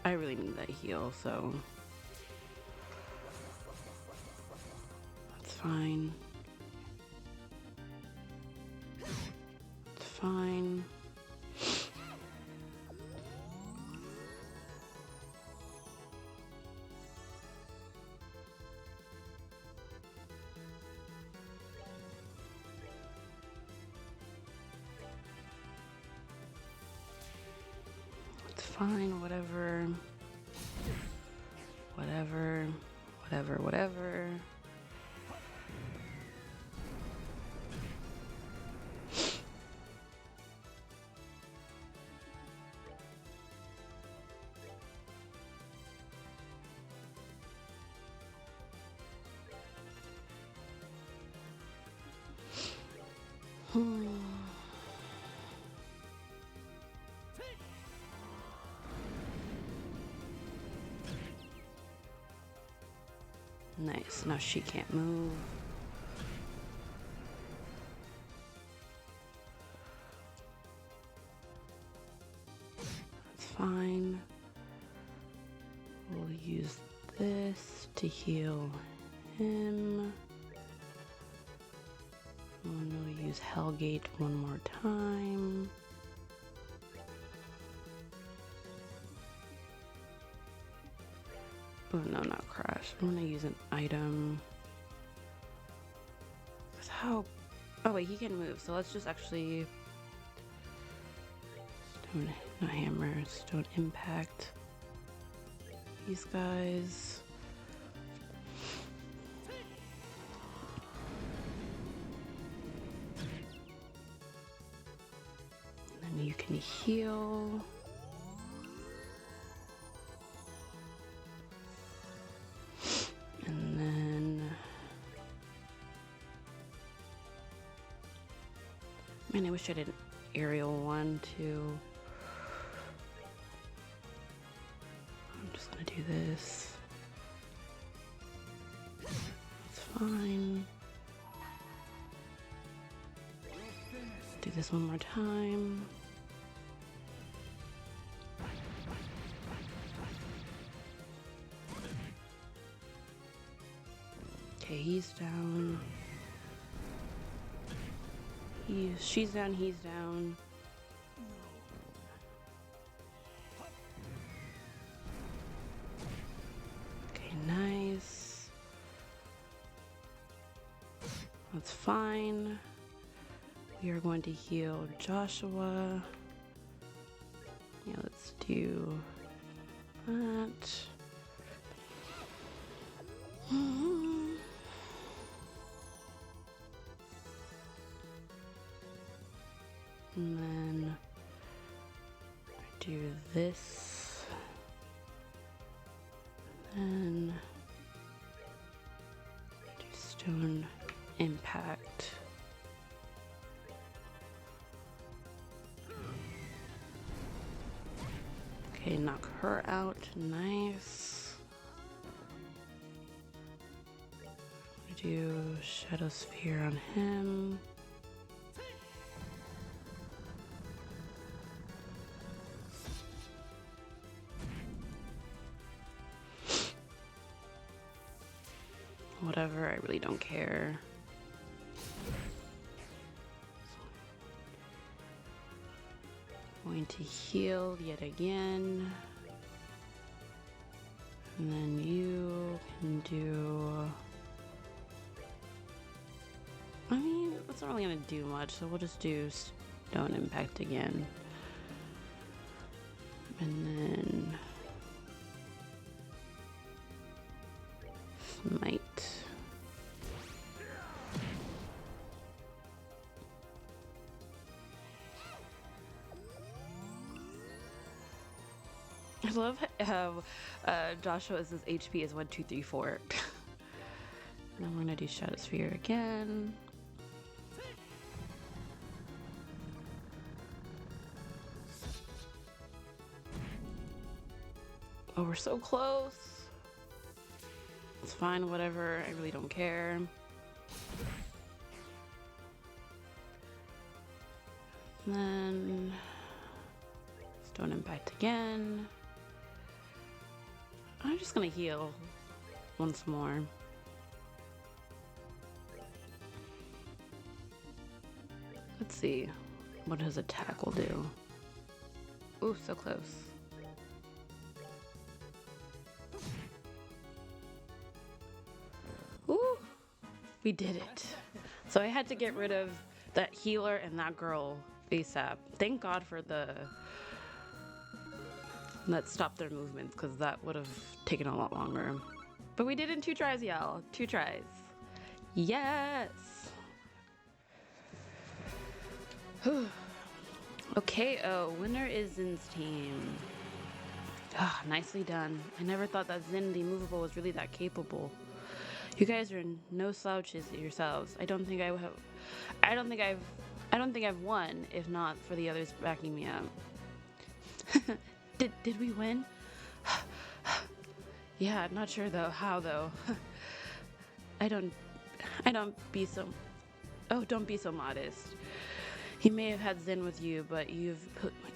I really need that heal, so that's fine. It's fine. It's fine, whatever. Whatever. Whatever, whatever. Nice. Now she can't move. That's fine. We'll use this to heal him. We'll use Hellgate one more time. Oh no, not crash. I'm gonna use an item. How? Oh wait, he can move. So let's just actually stone, not hammer, stone impact. These guys. And then you can heal. And then, man, I wish I did an aerial one too. I'm just gonna do this. It's fine. Do this one more time. Okay, he's down. She's down, he's down. Okay, nice. That's fine. We are going to heal Joshua. Yeah, let's do that. And then do this. And do stone impact. Okay, knock her out. Nice. Do Shadow Sphere on him. Whatever, I really don't care. Going to heal yet again. And then you can do... I mean, it's not really gonna do much, so we'll just do Stone Impact again. And then... Smite. I love how Joshua's HP is 1, 2, 3, 4. And then we're gonna do Shadow Sphere again. Oh, we're so close. It's fine, whatever. I really don't care. And then Stone Impact again. I'm just gonna heal once more. Let's see what his attack will do. Ooh, so close. Ooh, we did it. So I had to get rid of that healer and that girl ASAP. Thank God for that stopped their movements, because that would have taken a lot longer. But we did it in 2 tries, y'all. 2 tries. Yes! Okay, oh, winner is Zin's team. Ah, nicely done. I never thought that Zin the Immovable was really that capable. You guys are no slouches yourselves. I I don't think I've won, if not for the others backing me up. Did we win? Yeah, not sure though. How though? I don't be so. Oh, don't be so modest. You may have had Zen with you, but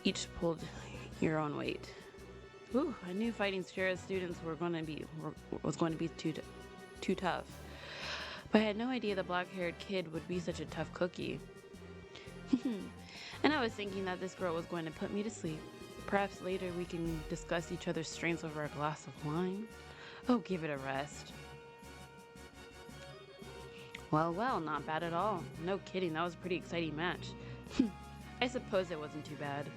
each pulled your own weight. Ooh, I knew fighting Shira's students was going to be too tough. But I had no idea the black-haired kid would be such a tough cookie. And I was thinking that this girl was going to put me to sleep. Perhaps later we can discuss each other's strengths over a glass of wine. Oh, give it a rest. Well, not bad at all. No kidding, that was a pretty exciting match. I suppose it wasn't too bad.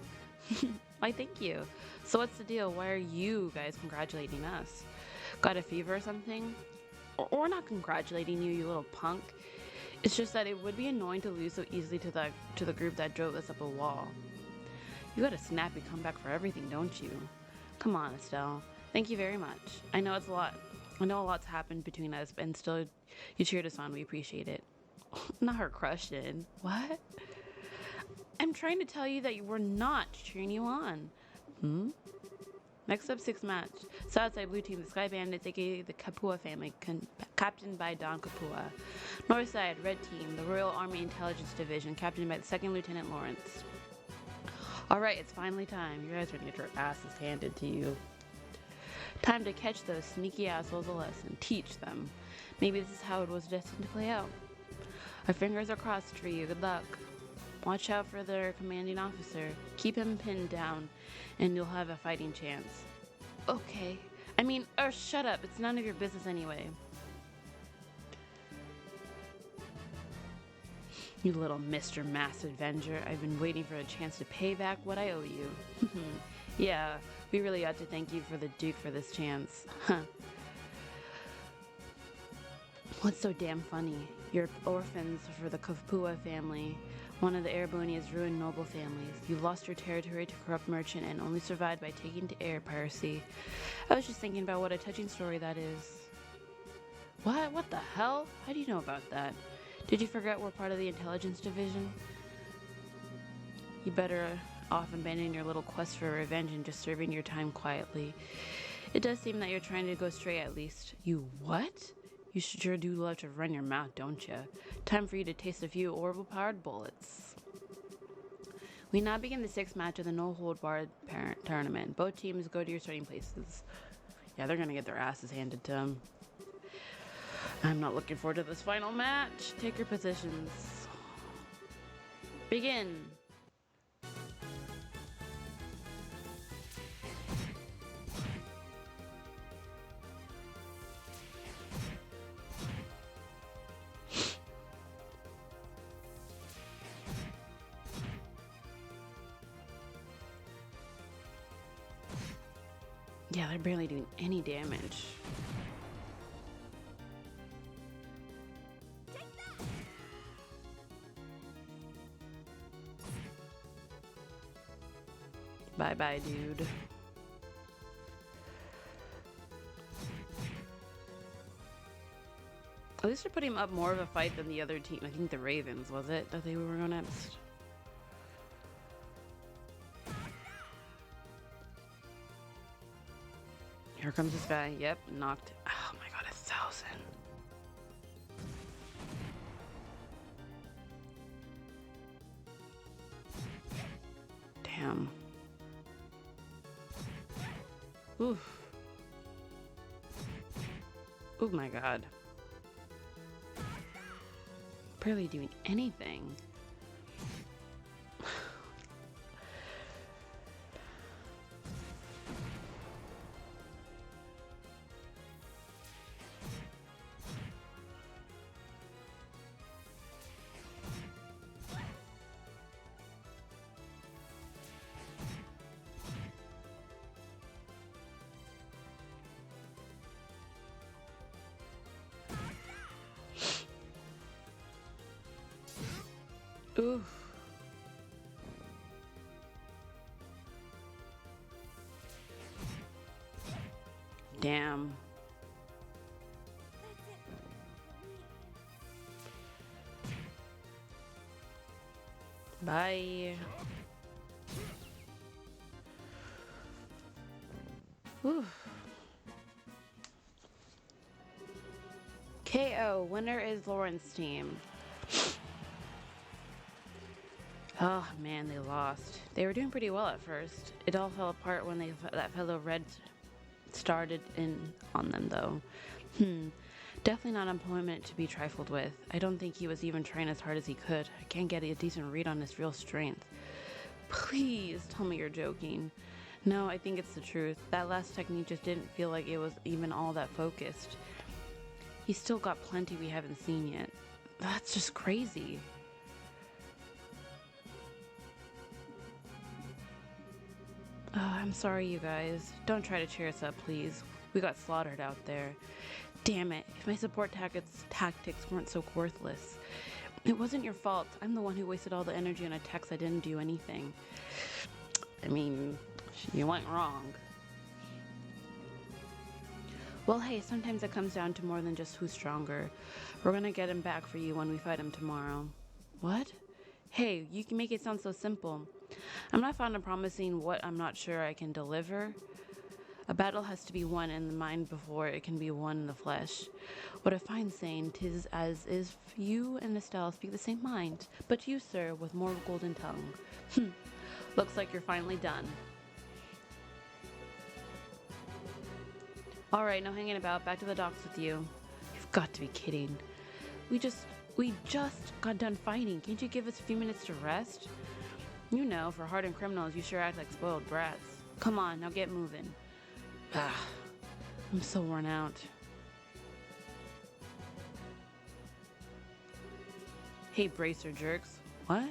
Why, thank you. So what's the deal? Why are you guys congratulating us? Got a fever or something? Or not congratulating you, you little punk. It's just that it would be annoying to lose so easily to the group that drove us up a wall. You got a snappy comeback for everything, don't you? Come on, Estelle. Thank you very much. I know it's a lot. I know a lot's happened between us, and still you cheered us on. We appreciate it. Not her crushing. What? I'm trying to tell you that we're not cheering you on. Next up, sixth match. Southside Blue Team, the Sky Bandits, aka the Kapua family, captained by Don Kapua. Northside Red Team, the Royal Army Intelligence Division, captained by the 2nd Lieutenant Lawrence. Alright, it's finally time. You guys are gonna get your asses handed to you. Time to catch those sneaky assholes a lesson. Teach them. Maybe this is how it was destined to play out. Our fingers are crossed for you. Good luck. Watch out for their commanding officer. Keep him pinned down, and you'll have a fighting chance. Okay. Shut up. It's none of your business anyway. You little Mr. Mass Avenger. I've been waiting for a chance to pay back what I owe you. Yeah, we really ought to thank you for the Duke for this chance. What's so damn funny? You're orphans for the Kapua family, one of the Erebonia's ruined noble families. You lost your territory to corrupt merchant and only survived by taking to air piracy. I was just thinking about what a touching story that is. What? What the hell? How do you know about that? Did you forget we're part of the intelligence division? You better off abandoning your little quest for revenge and just serving your time quietly. It does seem that you're trying to go straight at least. You what? You sure do love to run your mouth, don't you? Time for you to taste a few orbital-powered bullets. We now begin the 6th match of the no-hold-barred tournament. Both teams go to your starting places. Yeah, they're gonna get their asses handed to them. I'm not looking forward to this final match. Take your positions. Begin. Yeah, they're barely doing any damage. Bye-bye, dude. At least they're putting up more of a fight than the other team. I think the Ravens, was it? That they were going next? Here comes this guy. Yep, knocked. Oh my god, 1,000. Damn. Oof. Oh my god. Barely doing anything. Oof. Damn. Bye. Whew. KO, winner is Lauren's team. Oh man, they lost. They were doing pretty well at first. It all fell apart when that fellow Red started in on them, though. Definitely not employment to be trifled with. I don't think he was even trying as hard as he could. I can't get a decent read on his real strength. Please tell me you're joking. No, I think it's the truth. That last technique just didn't feel like it was even all that focused. He's still got plenty we haven't seen yet. That's just crazy. Oh, I'm sorry, you guys. Don't try to cheer us up, please. We got slaughtered out there. Damn it. If my support tactics weren't so worthless. It wasn't your fault. I'm the one who wasted all the energy on attacks I didn't do anything. I mean, you went wrong. Well, hey, sometimes it comes down to more than just who's stronger. We're gonna get him back for you when we fight him tomorrow. What? Hey, you can make it sound so simple. I'm not fond of promising what I'm not sure I can deliver. A battle has to be won in the mind before it can be won in the flesh. What a fine saying, 'tis as if you and Estelle speak the same mind, but you, sir, with more golden tongue. Looks like you're finally done. Alright, no hanging about, back to the docks with you. You've got to be kidding. We just got done fighting. Can't you give us a few minutes to rest? You know, for hardened criminals, you sure act like spoiled brats. Come on, now get moving. I'm so worn out. Hey, bracer jerks. What?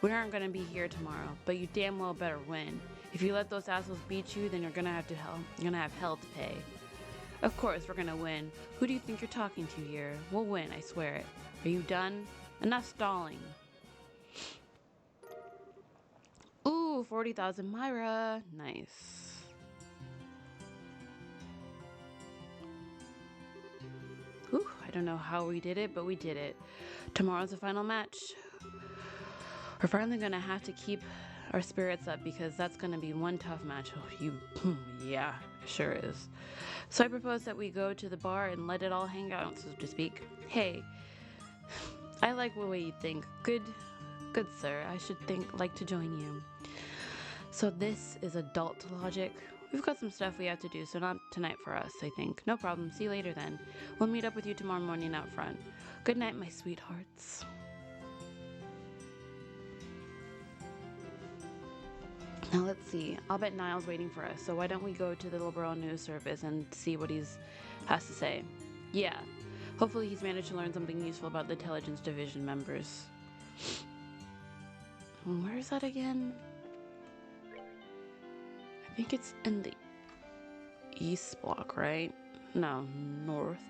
We aren't gonna be here tomorrow, but you damn well better win. If you let those assholes beat you, then you're gonna have hell to pay. Of course, we're gonna win. Who do you think you're talking to here? We'll win, I swear it. Are you done? Enough stalling. Ooh, 40,000 Myra. Nice. Whew, I don't know how we did it, but we did it. Tomorrow's the final match. We're finally gonna have to keep our spirits up because that's gonna be one tough match. Oh, yeah, sure is. So I propose that we go to the bar and let it all hang out, so to speak. Hey, I like the way you think. Good, sir. I should like to join you. So this is adult logic. We've got some stuff we have to do, so not tonight for us, I think. No problem. See you later then. We'll meet up with you tomorrow morning out front. Good night, my sweethearts. Now let's see. I'll bet Niall's waiting for us, so why don't we go to the Liberl news service and see what he has to say. Yeah. Hopefully he's managed to learn something useful about the intelligence division members. Where is that again? I think it's in the east block, right? No, north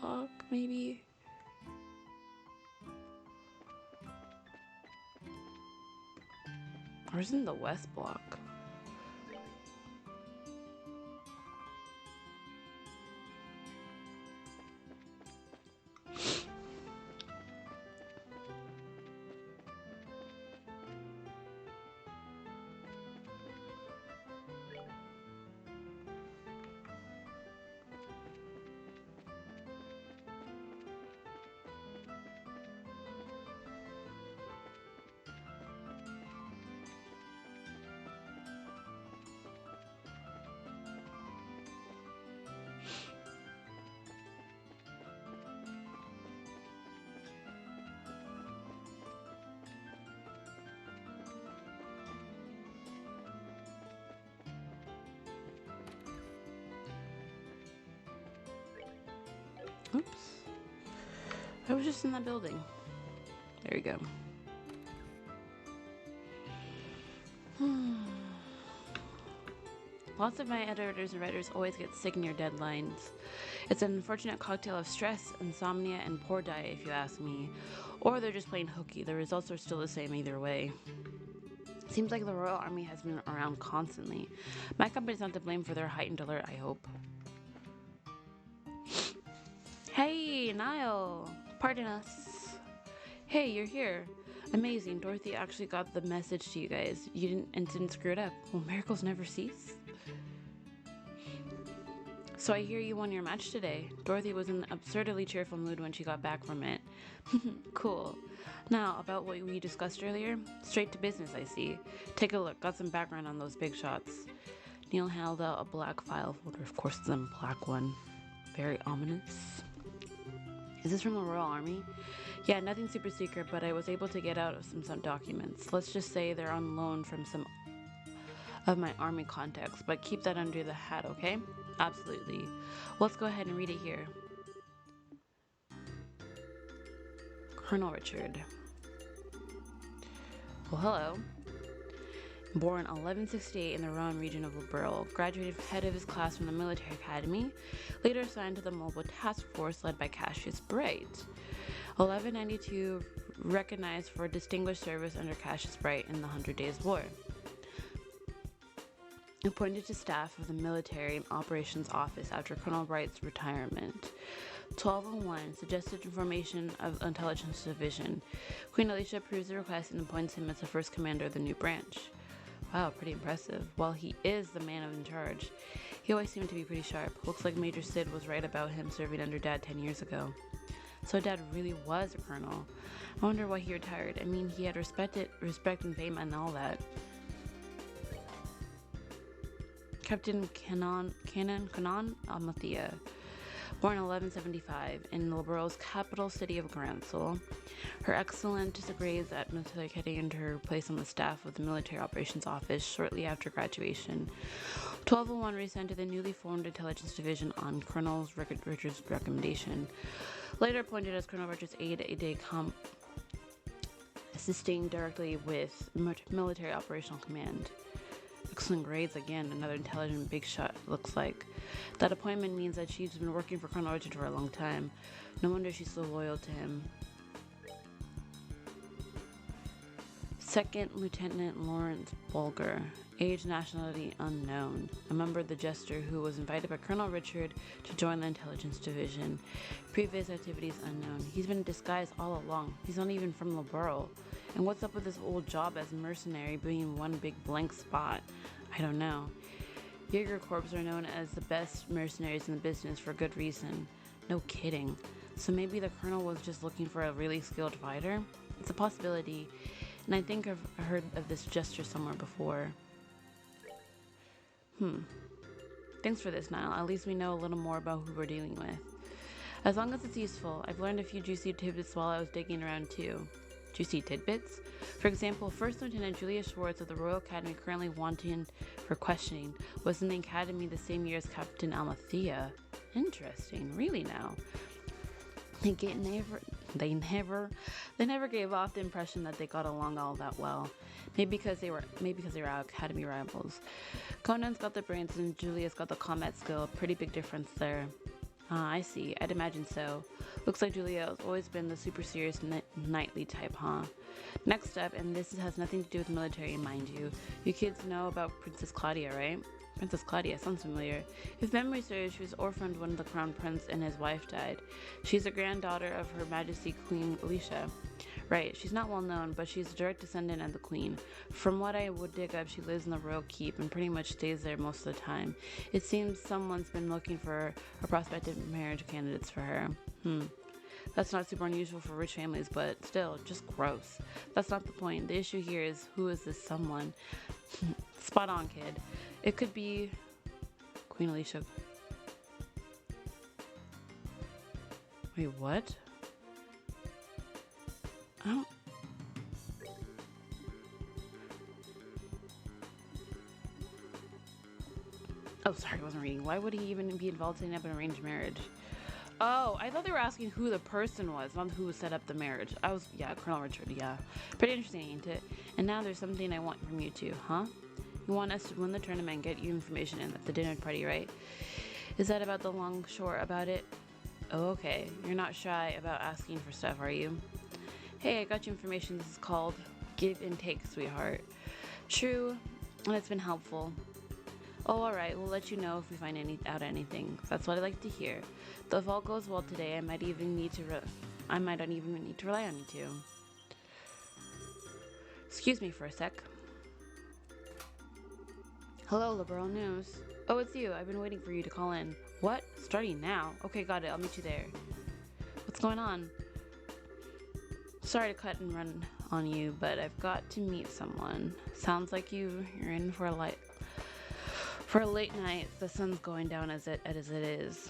block, maybe? Or is it in the west block? Oops. I was just in that building. There you go. Lots of my editors and writers always get sick near deadlines. It's an unfortunate cocktail of stress, insomnia, and poor diet, if you ask me. Or they're just plain hooky. The results are still the same either way. Seems like the Royal Army has been around constantly. My company's not to blame for their heightened alert, I hope. Hey, Niall! Pardon us. Hey, you're here. Amazing, Dorothy actually got the message to you guys. You didn't screw it up. Will miracles never cease? So I hear you won your match today. Dorothy was in an absurdly cheerful mood when she got back from it. Cool. Now, about what we discussed earlier, straight to business, I see. Take a look, got some background on those big shots. Neil held out a black file folder, of course it's a black one. Very ominous. Is this from the Royal Army? Yeah, nothing super secret, but I was able to get out some documents. Let's just say they're on loan from some of my army contacts, but keep that under the hat, okay? Absolutely. Well, let's go ahead and read it here. Colonel Richard. Well, hello. Born 1168 in the Rowan region of Liberl, graduated head of his class from the military academy, later assigned to the mobile task force led by Cassius Bright. 1192, recognized for distinguished service under Cassius Bright in the 100 Days War. Appointed to staff of the Military Operations Office after Colonel Bright's retirement. 1201, suggested formation of Intelligence Division. Queen Alicia approves the request and appoints him as the first commander of the new branch. Wow, pretty impressive. While he is the man in charge, he always seemed to be pretty sharp. Looks like Major Sid was right about him serving under Dad 10 years ago. So Dad really was a colonel. I wonder why he retired. I mean, he had respect and fame and all that. Captain Canon Almathea, born 1175 in Liberl's capital city of Gransel. Her excellent grades at military academy earned her place on the staff of the Military Operations Office shortly after graduation. 1201 resent to the newly formed Intelligence Division on Colonel Richard's recommendation. Later appointed as Colonel Richard's aide-de-camp, assisting directly with military operational command. Excellent grades again, another intelligent big shot looks like. That appointment means that she's been working for Colonel Richard for a long time. No wonder she's so loyal to him. Second Lieutenant Lawrence Bulger, age, nationality unknown, a member of the Jester who was invited by Colonel Richard to join the Intelligence Division. Previous activities unknown. He's been in disguise all along. He's not even from Liberl. And what's up with his old job as mercenary being one big blank spot? I don't know. Jaeger Corps are known as the best mercenaries in the business for good reason. No kidding. So maybe the colonel was just looking for a really skilled fighter? It's a possibility, and I think I've heard of this Jester somewhere before. Thanks for this, Niall. At least we know a little more about who we're dealing with. As long as it's useful, I've learned a few juicy tidbits while I was digging around too. Juicy tidbits? For example, First Lieutenant Julia Schwartz of the Royal Academy, currently wanted for questioning, was in the academy the same year as Captain Almathea. Interesting. Really now? They never gave off the impression that they got along all that well. Maybe because they were academy rivals. Conan's got the brains and Julia's got the combat skill. Pretty big difference there. Ah, I see. I'd imagine so. Looks like Julia has always been the super serious knightly type, huh? Next up, and this has nothing to do with military, mind you. You kids know about Princess Claudia, right? Princess Claudia sounds familiar. If memory serves, she was orphaned when the crown prince and his wife died. She's the granddaughter of Her Majesty Queen Alicia. Right, she's not well known, but she's a direct descendant of the queen. From what I would dig up, she lives in the royal keep and pretty much stays there most of the time. It seems someone's been looking for a prospective marriage candidates for her. That's not super unusual for rich families, but still, just gross. That's not the point. The issue here is, who is this someone? Spot on, kid. It could be Queen Alicia. Wait, what? I don't... Oh, sorry, I wasn't reading. Why would he even be involved in an arranged marriage? Oh, I thought they were asking who the person was, not who set up the marriage. Colonel Richard, yeah. Pretty interesting, ain't it? And now there's something I want from you two, huh? You want us to win the tournament and get you information in at the dinner party, right? Is that about the long short about it? Oh, okay. You're not shy about asking for stuff, are you? Hey, I got you information. This is called Give and Take, sweetheart. True, and it's been helpful. Oh, alright, we'll let you know if we find out anything. That's what I like to hear. Though if all goes well today, I might not even need to rely on you two. Excuse me for a sec. Hello, Liberl News. Oh, it's you. I've been waiting for you to call in. What? Starting now? Okay, got it. I'll meet you there. What's going on? Sorry to cut and run on you, but I've got to meet someone. Sounds like you're in for a late night. The sun's going down as it is.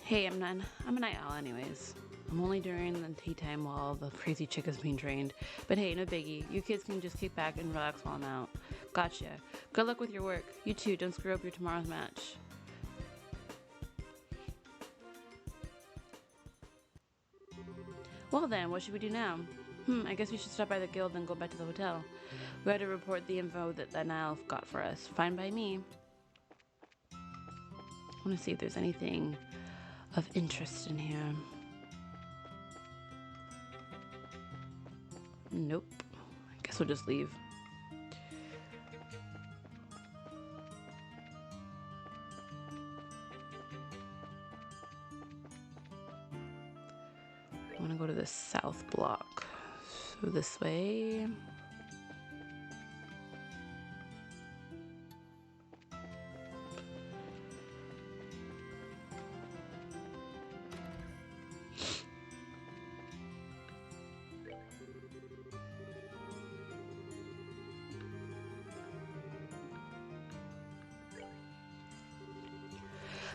Hey, I'm a night owl anyways. I'm only during the tea time while the crazy chick is being trained. But hey, no biggie. You kids can just kick back and relax while I'm out. Gotcha. Good luck with your work. You too, don't screw up your tomorrow's match. Well then, what should we do now? I guess we should stop by the guild and go back to the hotel. We had to report the info that Nile got for us. Fine by me. I want to see if there's anything of interest in here. Nope. I guess we'll just leave. I want to go to the south block. So this way.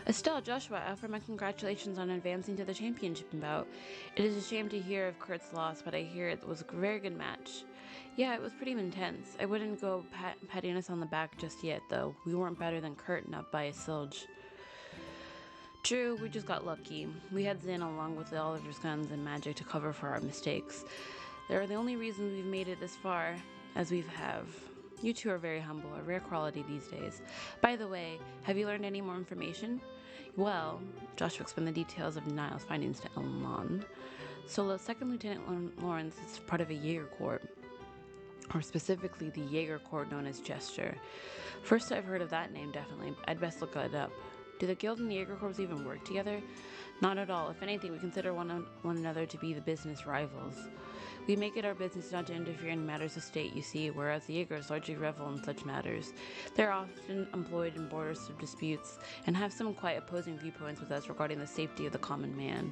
Estelle, Joshua, I offer my congratulations on advancing to the championship bout. It is a shame to hear of Kurt's loss, but I hear it was a very good match. Yeah, it was pretty intense. I wouldn't go patting us on the back just yet, though. We weren't better than Kurt, not by a silge. True, we just got lucky. We had Zin along with Oliver's guns and magic to cover for our mistakes. They're the only reasons we've made it as far as we have. You two are very humble, a rare quality these days. By the way, have you learned any more information? Well, Joshua explained the details of Niall's findings to Elmon. So the second Lieutenant Lawrence is part of a Jaeger Corps, or specifically the Jaeger Corps known as Gesture. First I've heard of that name, definitely. I'd best look it up. Do the Guild and the Jaeger Corps even work together? Not at all. If anything, we consider one another to be the business rivals. We make it our business not to interfere in matters of state, you see, whereas the Jaegers largely revel in such matters. They're often employed in borders of disputes and have some quite opposing viewpoints with us regarding the safety of the common man.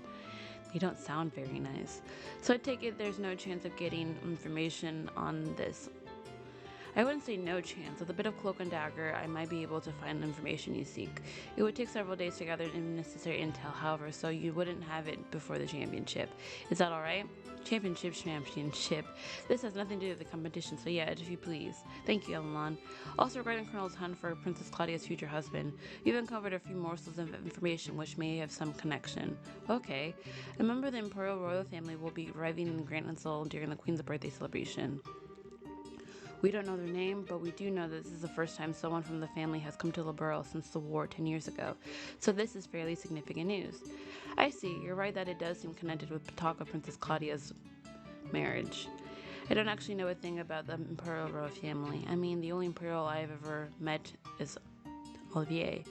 They don't sound very nice. So I take it there's no chance of getting information on this. I wouldn't say no chance. With a bit of cloak and dagger, I might be able to find the information you seek. It would take several days to gather necessary intel, however, so you wouldn't have it before the championship. Is that alright? Championship. This has nothing to do with the competition, so yeah, if you please. Thank you, Elmon. Also, regarding Colonel's hunt for Princess Claudia's future husband, you've uncovered a few morsels of information which may have some connection. Okay. A member of the Imperial Royal family will be arriving in Grand Insel during the Queen's birthday celebration. We don't know their name, but we do know that this is the first time someone from the family has come to Liberl since the war 10 years ago, so this is fairly significant news. I see, you're right that it does seem connected with talk of Princess Claudia's marriage. I don't actually know a thing about the Imperial Royal family. I mean, the only Imperial I've ever met is Olivier.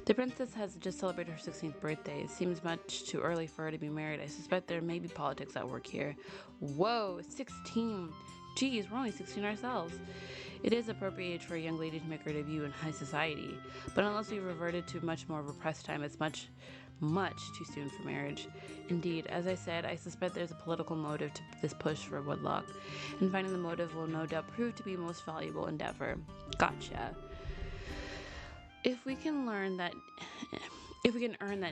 The princess has just celebrated her 16th birthday. It seems much too early for her to be married. I suspect there may be politics at work here. Whoa, 16! Geez, we're only 16 ourselves. It is appropriate age for a young lady to make her debut in high society, but unless we reverted to much more repressed time, it's much too soon for marriage. Indeed, as I said, I suspect there's a political motive to this push for wedlock, and finding the motive will no doubt prove to be a most valuable endeavor. Gotcha. If we can earn that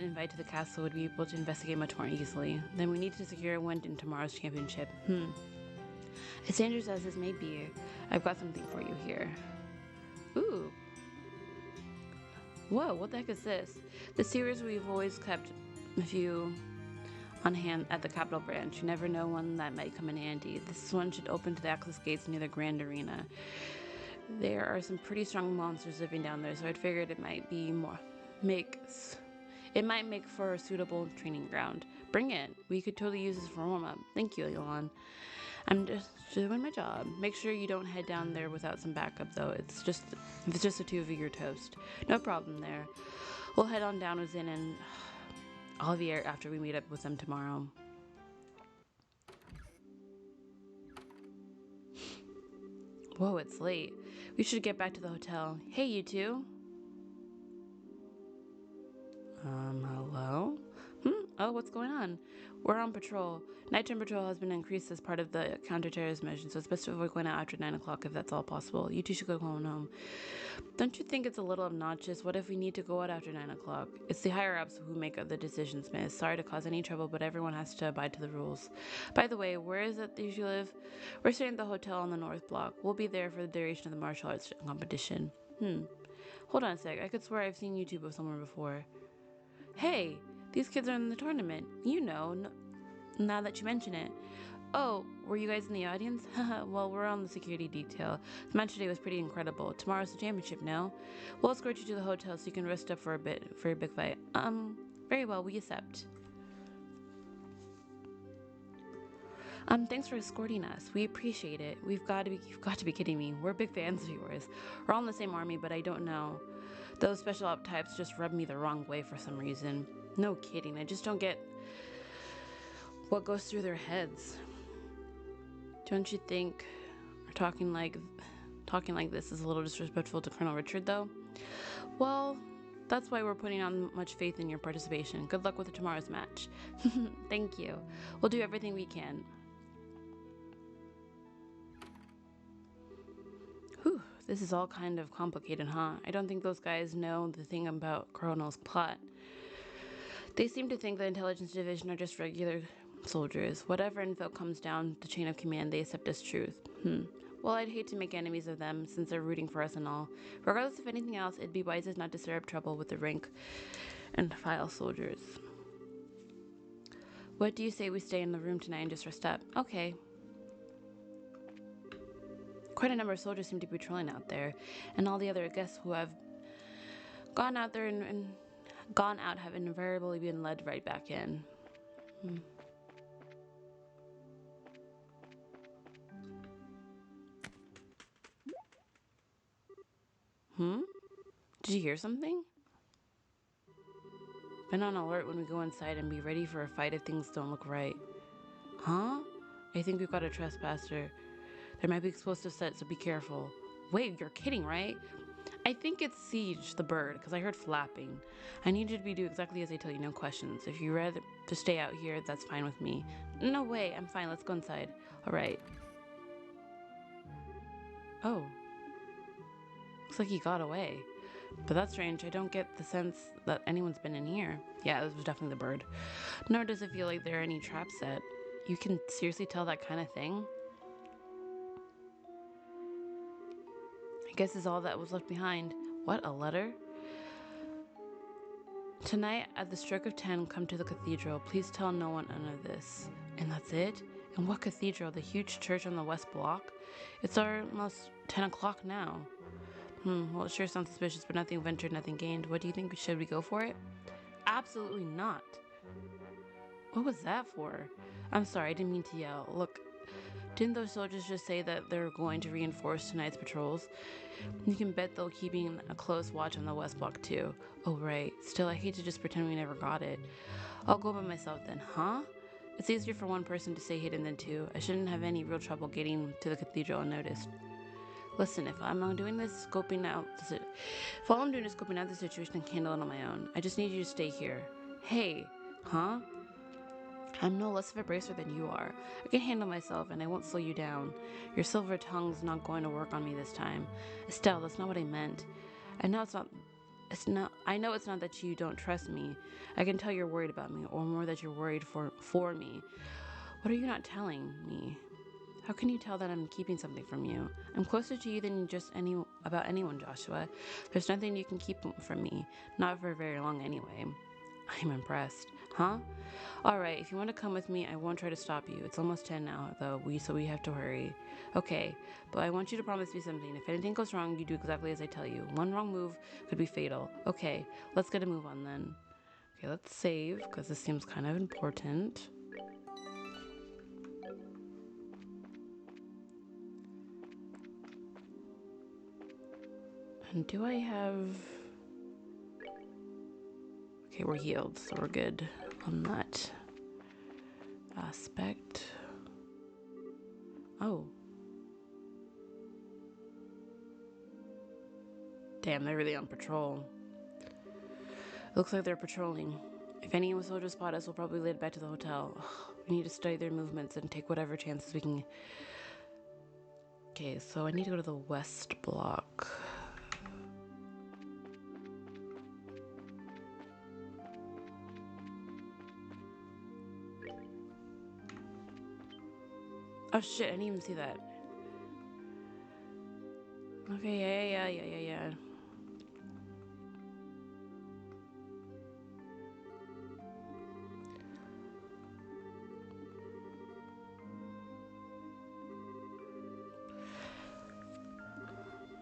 invite to the castle, we'd be able to investigate much more easily. Then we need to secure a win in tomorrow's championship. As dangerous as this may be, I've got something for you here. Ooh. Whoa, what the heck is this? The series we've always kept a few on hand at the Capital Branch. You never know when that might come in handy. This one should open to the access gates near the Grand Arena. There are some pretty strong monsters living down there, so I'd figured it might make for a suitable training ground. Bring it. We could totally use this for warm-up. Thank you, Elon. I'm just doing my job. Make sure you don't head down there without some backup, though. If it's just the two of you, you're toast. No problem there. We'll head on down with Zin and Olivier after we meet up with them tomorrow. Whoa, it's late. We should get back to the hotel. Hey, you two. Hello? Oh, what's going on? We're on patrol. Nighttime patrol has been increased as part of the counterterrorism mission, so it's best to avoid going out after 9 o'clock if that's all possible. You two should go home. Don't you think it's a little obnoxious? What if we need to go out after 9 o'clock? It's the higher-ups who make the decisions, miss. Sorry to cause any trouble, but everyone has to abide to the rules. By the way, where is it that you live? We're staying at the hotel on the North Block. We'll be there for the duration of the martial arts competition. Hold on a sec. I could swear I've seen you two somewhere before. Hey, these kids are in the tournament. You know, now that you mention it. Oh, were you guys in the audience? Well, we're on the security detail. The match today was pretty incredible. Tomorrow's the championship, no? We'll escort you to the hotel so you can rest up for a bit for your big fight. Very well, we accept. Thanks for escorting us. We appreciate it. You've got to be kidding me. We're big fans of yours. We're all in the same army, but I don't know. Those special op types just rub me the wrong way for some reason. No kidding. I just don't get what goes through their heads. Don't you think talking like this is a little disrespectful to Colonel Richard, though? Well, that's why we're putting on much faith in your participation. Good luck with tomorrow's match. Thank you. We'll do everything we can. Whew, this is all kind of complicated, huh? I don't think those guys know the thing about Colonel's Plat. They seem to think the intelligence division are just regular soldiers. Whatever info comes down the chain of command, they accept as truth. Well, I'd hate to make enemies of them since they're rooting for us and all. Regardless of anything else, it'd be wisest not to stir up trouble with the rank and file soldiers. What do you say we stay in the room tonight and just rest up? Okay. Quite a number of soldiers seem to be patrolling out there, and all the other guests who have gone out there and gone out have invariably been led right back in. Did you hear something? Been on alert when we go inside and be ready for a fight if things don't look right. Huh? I think we've got a trespasser. There might be explosive set, so be careful. Wait, you're kidding, right? I think it's Siege, the bird, because I heard flapping. I need you to do exactly as I tell you, no questions. If you'd rather to stay out here, that's fine with me. No way, I'm fine, let's go inside. Alright. Oh. Looks like he got away. But that's strange, I don't get the sense that anyone's been in here. Yeah, this was definitely the bird. Nor does it feel like there are any traps set. You can seriously tell that kind of thing? I guess is all that was left behind. What, a letter? Tonight, at the stroke of 10, come to the cathedral. Please tell no one none of this. And that's it? And what cathedral? The huge church on the west block? It's almost 10 o'clock now. Well, it sure sounds suspicious, but nothing ventured, nothing gained. What do you think? Should we go for it? Absolutely not. What was that for? I'm sorry, I didn't mean to yell. Look, didn't those soldiers just say that they're going to reinforce tonight's patrols? You can bet they'll keeping a close watch on the west block too. Oh right. Still, I hate to just pretend we never got it. I'll go by myself then, huh? It's easier for one person to stay hidden than two. I shouldn't have any real trouble getting to the cathedral unnoticed. Listen, if all I'm doing is scoping out the situation and handle it on my own. I just need you to stay here. Hey, huh? I'm no less of a bracer than you are. I can handle myself and I won't slow you down. Your silver tongue's not going to work on me this time. Estelle, that's not what I meant. I know it's not that you don't trust me. I can tell you're worried about me, or more that you're worried for me. What are you not telling me? How can you tell that I'm keeping something from you? I'm closer to you than about anyone, Joshua. There's nothing you can keep from me. Not for very long anyway. I'm impressed. Huh? Alright, if you want to come with me, I won't try to stop you. It's almost 10 now, though, so we have to hurry. Okay, but I want you to promise me something. If anything goes wrong, you do exactly as I tell you. One wrong move could be fatal. Okay, let's get a move on then. Okay, let's save, because this seems kind of important. And do I have... Okay, we're healed, so we're good on that aspect. Oh. Damn, they're really on patrol. Looks like they're patrolling. If any soldiers spot us, we'll probably lead back to the hotel. Ugh, we need to study their movements and take whatever chances we can. Okay, so I need to go to the west block. Oh shit, I didn't even see that. Okay, yeah.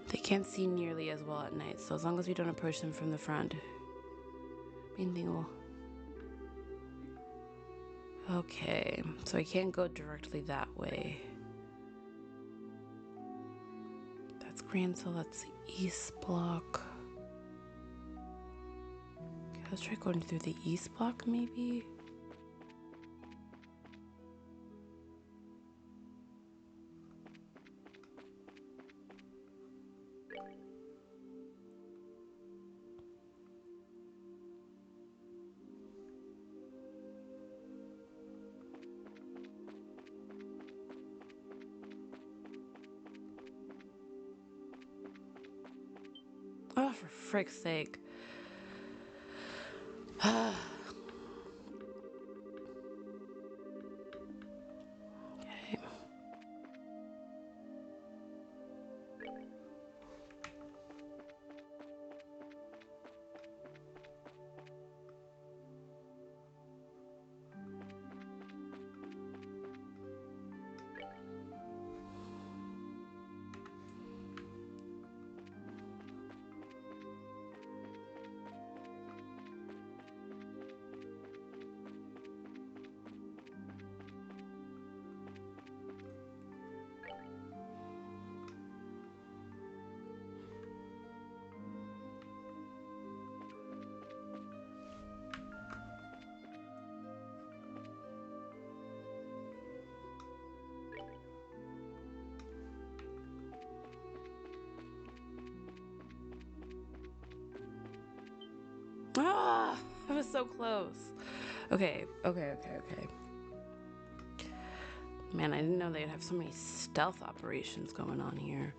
They can't see nearly as well at night, so as long as we don't approach them from the front. Main thing will... Okay, so I can't go directly that way. That's Grand, so that's the east block. Okay, let's try going through the east block, maybe? Oh, for frick's sake. Okay. Ah, I was so close. Okay. Man, I didn't know they'd have so many stealth operations going on here.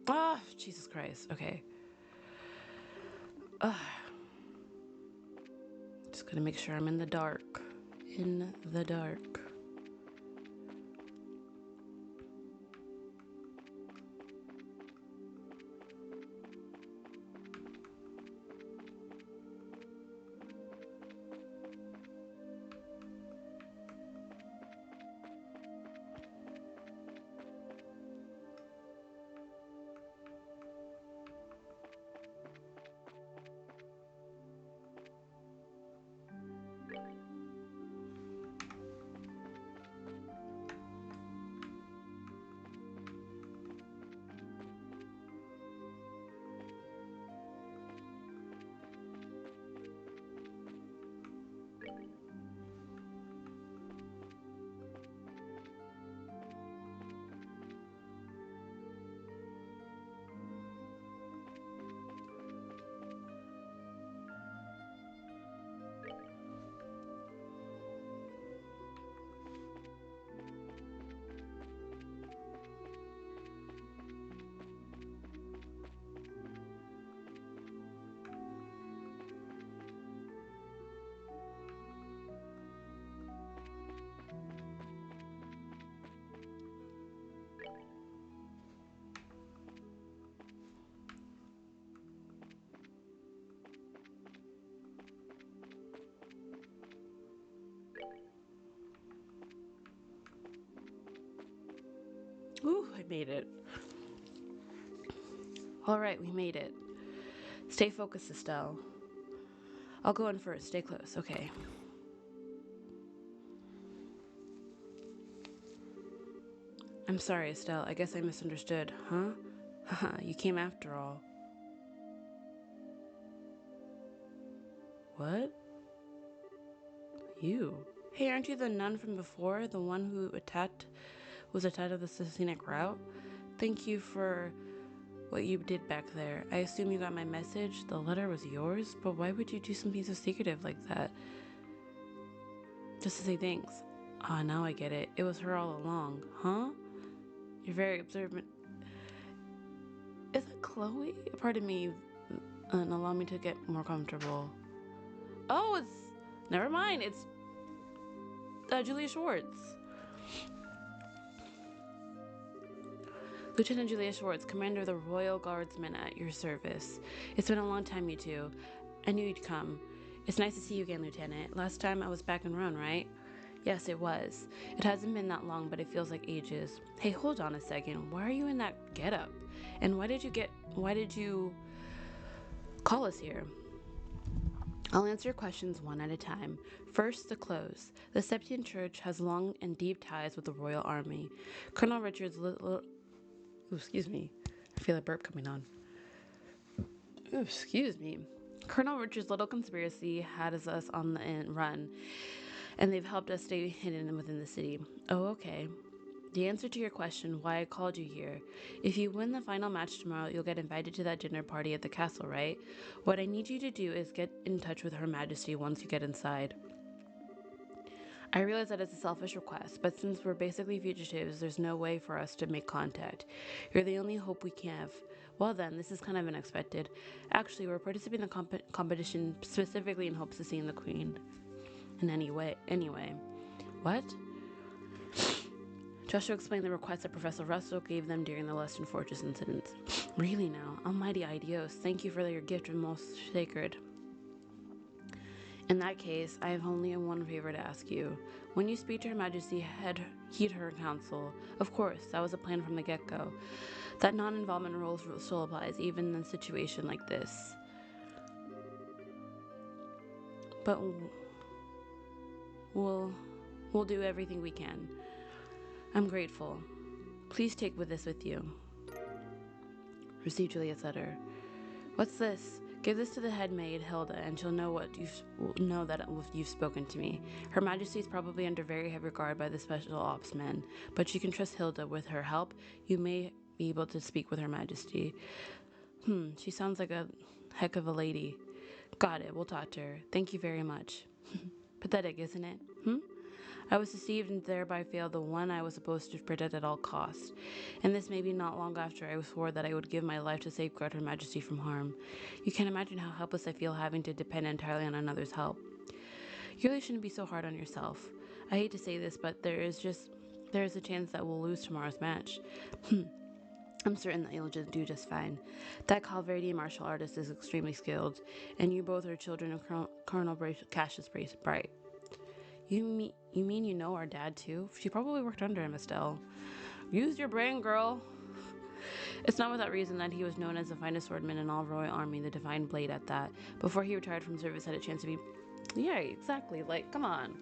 Ah, Jesus Christ. Okay. Just gotta make sure I'm in the dark. In the dark. Ooh, I made it. All right, we made it. Stay focused, Estelle. I'll go in first. Stay close. Okay. I'm sorry, Estelle. I guess I misunderstood. Huh? Haha, you came after all. What? You? Hey, aren't you the nun from before? The one who was attacked of the scenic route? Thank you for what you did back there. I assume you got my message. The letter was yours, but why would you do something so secretive like that? Just to say thanks. Ah, now I get it. It was her all along, huh? You're very observant. Is that Chloe? Pardon me, and allow me to get more comfortable. Oh, it's. Never mind. It's Julia Schwartz. Lieutenant Julia Schwartz, Commander of the Royal Guardsmen at your service. It's been a long time, you two. I knew you'd come. It's nice to see you again, Lieutenant. Last time I was back in Rhone, right? Yes, it was. It hasn't been that long, but it feels like ages. Hey, hold on a second. Why are you in that getup? And why did you call us here? I'll answer your questions one at a time. First, the clothes. The Septian Church has long and deep ties with the Royal Army. Colonel Richard's Ooh, excuse me. I feel a burp coming on. Ooh, excuse me. Colonel Richard's little conspiracy had us on the run, and they've helped us stay hidden within the city. Oh, okay. The answer to your question, why I called you here. If you win the final match tomorrow, you'll get invited to that dinner party at the castle, right? What I need you to do is get in touch with Her Majesty once you get inside. I realize that it's a selfish request, but since we're basically fugitives, there's no way for us to make contact. You're the only hope we can have. Well then, this is kind of unexpected. Actually, we're participating in the competition specifically in hopes of seeing the Queen. In any way, anyway. What? Joshua explained the request that Professor Russell gave them during the Luston Fortress incident. Really now? Almighty Idios, thank you for your gift and most sacred. In that case, I have only one favor to ask you. When you speak to Her Majesty, heed her counsel. Of course, that was a plan from the get-go. That non-involvement rule still applies, even in a situation like this. But we'll do everything we can. I'm grateful. Please take this with you. Receive Juliet's letter. What's this? Give this to the head maid, Hilda, and she'll know that you've spoken to me. Her Majesty is probably under very heavy guard by the special ops men, but you can trust Hilda. With her help, you may be able to speak with Her Majesty. She sounds like a heck of a lady. Got it. We'll talk to her. Thank you very much. Pathetic, isn't it? I was deceived and thereby failed the one I was supposed to protect at all costs. And this may be not long after I swore that I would give my life to safeguard Her Majesty from harm. You can imagine how helpless I feel having to depend entirely on another's help. You really shouldn't be so hard on yourself. I hate to say this, but there is a chance that we'll lose tomorrow's match. I'm certain that you'll do just fine. That Calverdian martial artist is extremely skilled, and you both are children of Colonel Cassius Bright. You mean you know our dad too? She probably worked under him, Estelle. Use your brain, girl. It's not without reason that he was known as the finest swordman in all Royal Army, the Divine Blade at that. Before he retired from service, had a chance to be... Yeah, exactly. Like, come on.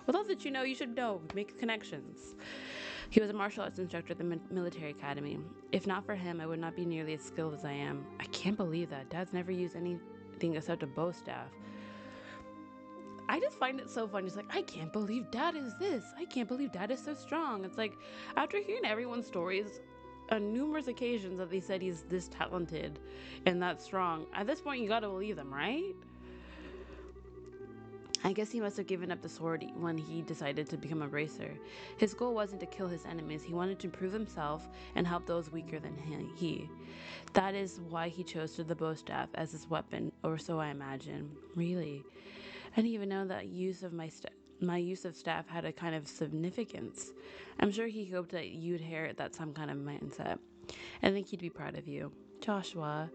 With all that you know, you should know. Make connections. He was a martial arts instructor at the military academy. If not for him, I would not be nearly as skilled as I am. I can't believe that. Dad's never used anything except a bow staff. I just find it so funny. It's like, I can't believe Dad is this. I can't believe Dad is so strong. It's like, after hearing everyone's stories on numerous occasions that they said he's this talented and that strong, at this point you gotta believe them, right? I guess he must have given up the sword when he decided to become a racer. His goal wasn't to kill his enemies. He wanted to improve himself and help those weaker than he. That is why he chose the bow staff as his weapon, or so I imagine. Really? I didn't even know that my use of staff had a kind of significance. I'm sure he hoped that you'd inherit that some kind of mindset. I think he'd be proud of you. Joshua,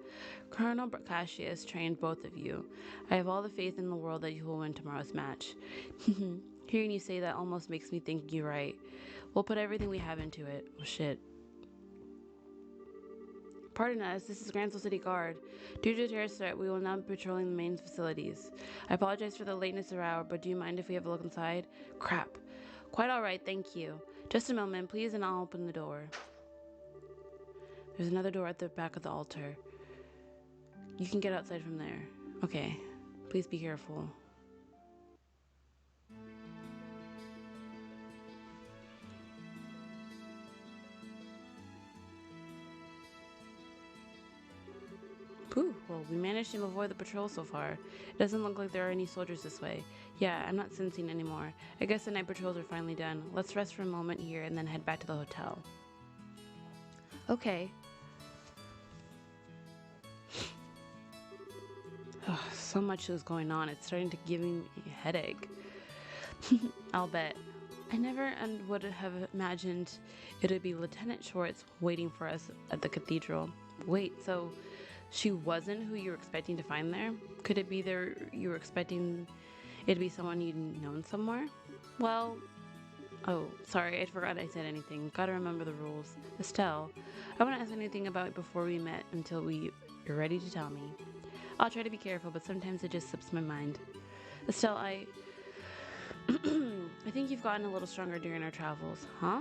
Colonel Cassius trained both of you. I have all the faith in the world that you will win tomorrow's match. Hearing you say that almost makes me think you're right. We'll put everything we have into it. Oh, shit. Pardon us, this is Granville City Guard. Due to a terrorist threat, we will not be patrolling the main facilities. I apologize for the lateness of our hour, but do you mind if we have a look inside? Crap. Quite all right, thank you. Just a moment, please, and I'll open the door. There's another door at the back of the altar. You can get outside from there. Okay. Please be careful. careful. We managed to avoid the patrol so far. It doesn't look like there are any soldiers this way. Yeah, I'm not sensing anymore. I guess the night patrols are finally done. Let's rest for a moment here and then head back to the hotel. Okay. Ugh, so much is going on. It's starting to give me a headache. I'll bet. I never would have imagined it would be Lieutenant Schwartz waiting for us at the cathedral. Wait, so she wasn't who you were expecting to find there? Could it be there you were expecting it to be someone you'd known somewhere? Well, oh, sorry, I forgot I said anything. Gotta remember the rules. Estelle, I wouldn't ask anything about it before we met until you're ready to tell me. I'll try to be careful, but sometimes it just slips my mind. Estelle, I think you've gotten a little stronger during our travels, huh?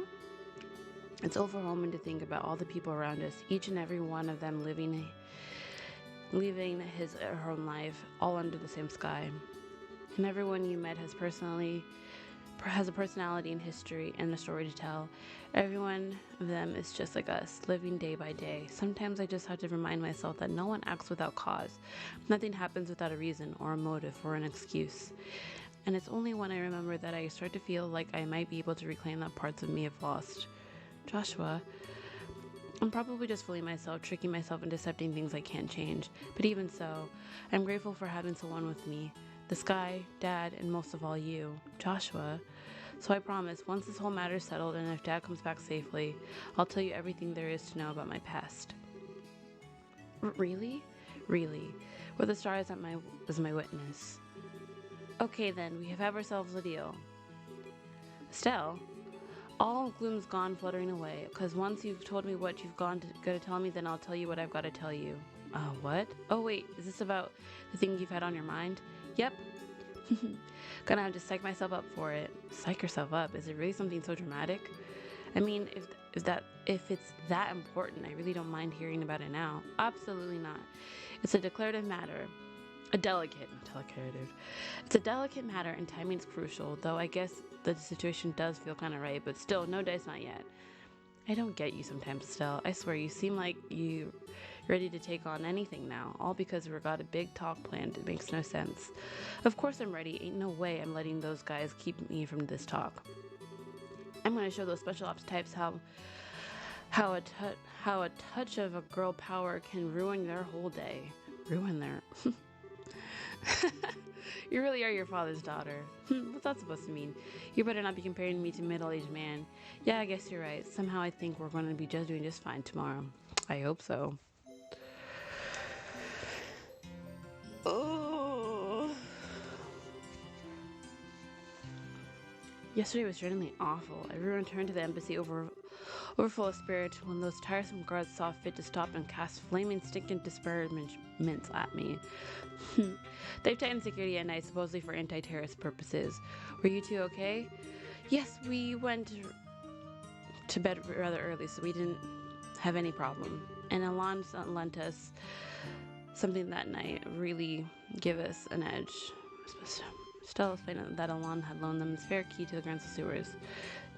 It's overwhelming to think about all the people around us, each and every one of them living his or her own life, all under the same sky. And everyone you met has a personality and history and a story to tell. Every one of them is just like us, living day by day. Sometimes I just have to remind myself that no one acts without cause. Nothing happens without a reason or a motive or an excuse. And it's only when I remember that I start to feel like I might be able to reclaim that parts of me have lost. Joshua, I'm probably just fooling myself, tricking myself into accepting things I can't change. But even so, I'm grateful for having someone with me. The sky, Dad, and most of all you, Joshua. So I promise, once this whole matter's settled and if Dad comes back safely, I'll tell you everything there is to know about my past. Really? Really. With the stars as my witness. Okay then, we have ourselves a deal. Estelle? All gloom's gone fluttering away, because once you've told me what you've got to tell me, then I'll tell you what I've got to tell you. What? Oh wait, is this about the thing you've had on your mind? Yep. Gonna have to psych myself up for it. Psych yourself up? Is it really something so dramatic? I mean, if it's that important, I really don't mind hearing about it now. Absolutely not. It's a declarative matter. It's a delicate matter and timing's crucial, though I guess the situation does feel kind of right, but still, no dice not yet. I don't get you sometimes, Estelle. I swear, you seem like you're ready to take on anything now, all because we've got a big talk planned. It makes no sense. Of course I'm ready. Ain't no way I'm letting those guys keep me from this talk. I'm gonna show those special ops types how a touch of a girl power can ruin their whole day. Ruin their... You really are your father's daughter. What's that supposed to mean? You better not be comparing me to a middle-aged man. Yeah, I guess you're right. Somehow I think we're going to be doing just fine tomorrow. I hope so. Oh. Yesterday was genuinely awful. Everyone turned to the embassy overfull of spirit when those tiresome guards saw fit to stop and cast flaming stinking disparagements at me. They've tightened security at night, supposedly for anti-terrorist purposes. Were you two okay? Yes, we went to bed rather early, so we didn't have any problem. And Alon lent us something that night, really give us an edge. Stella explained that Alon had loaned them his spare key to the grounds of sewers.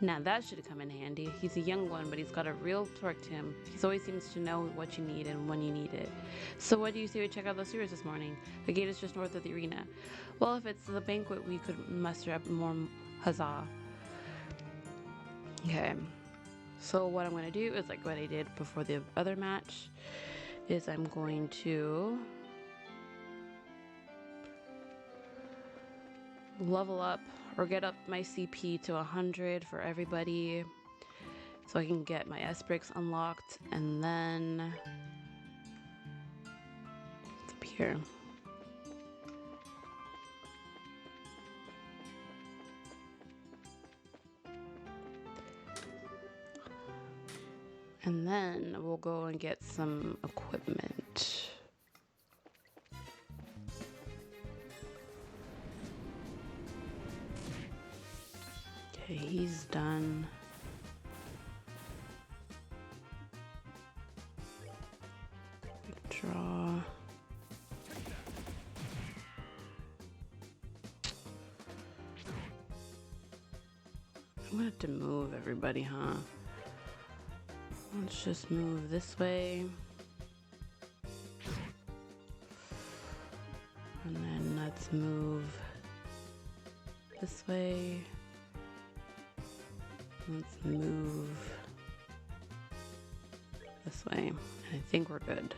Now that should have come in handy. He's a young one, but he's got a real torque to him. He always seems to know what you need and when you need it. So what do you say we check out those sewers this morning? The gate is just north of the arena. Well, if it's the banquet, we could muster up more huzzah. Okay. So what I'm going to do is like what I did before the other match, is I'm going to level up or get up my CP to 100 for everybody so I can get my S bricks unlocked, and then it's up here. And then we'll go and get some equipment. Okay, he's done. Draw. I'm gonna have to move everybody, huh? Let's just move this way. Let's move this way. Let's move this way. I think we're good.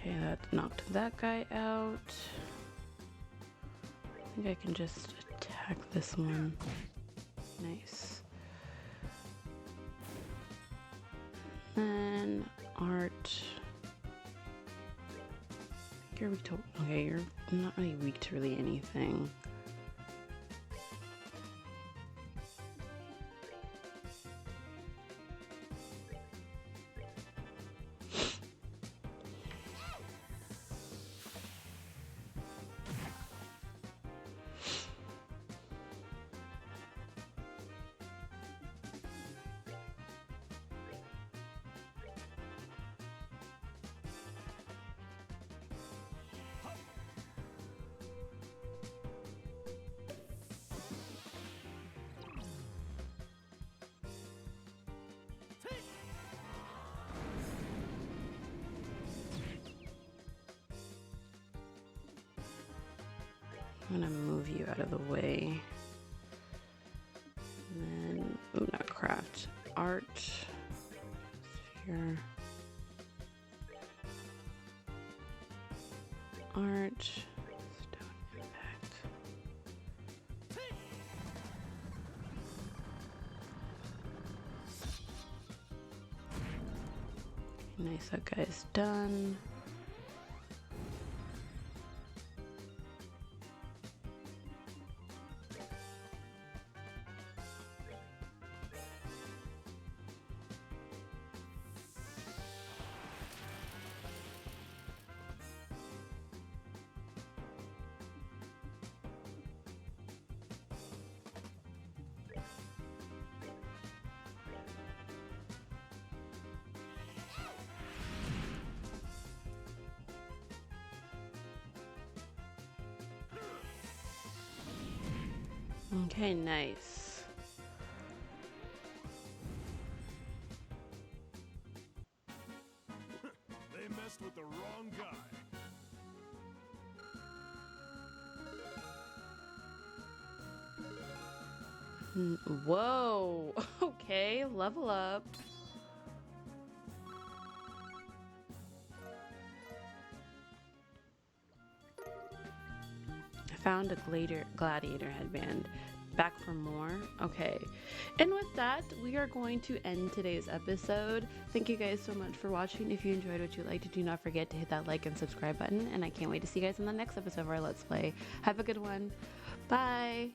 Okay, that knocked that guy out. I think I can just attack this one. Nice. Then art. You're weak to. Okay, you're not really weak to really anything. I'm gonna move you out of the way. And then, oh, not craft. Art. Sphere. Art. Stone impact. Nice, that guy's done. Okay, nice. They messed with the wrong guy. Whoa. Okay, level up. I found a gladiator headband. Back for more. Okay. And with that, we are going to end today's episode. Thank you guys so much for watching. If you enjoyed what you liked, do not forget to hit that like and subscribe button. And I can't wait to see you guys in the next episode of our Let's Play. Have a good one. Bye.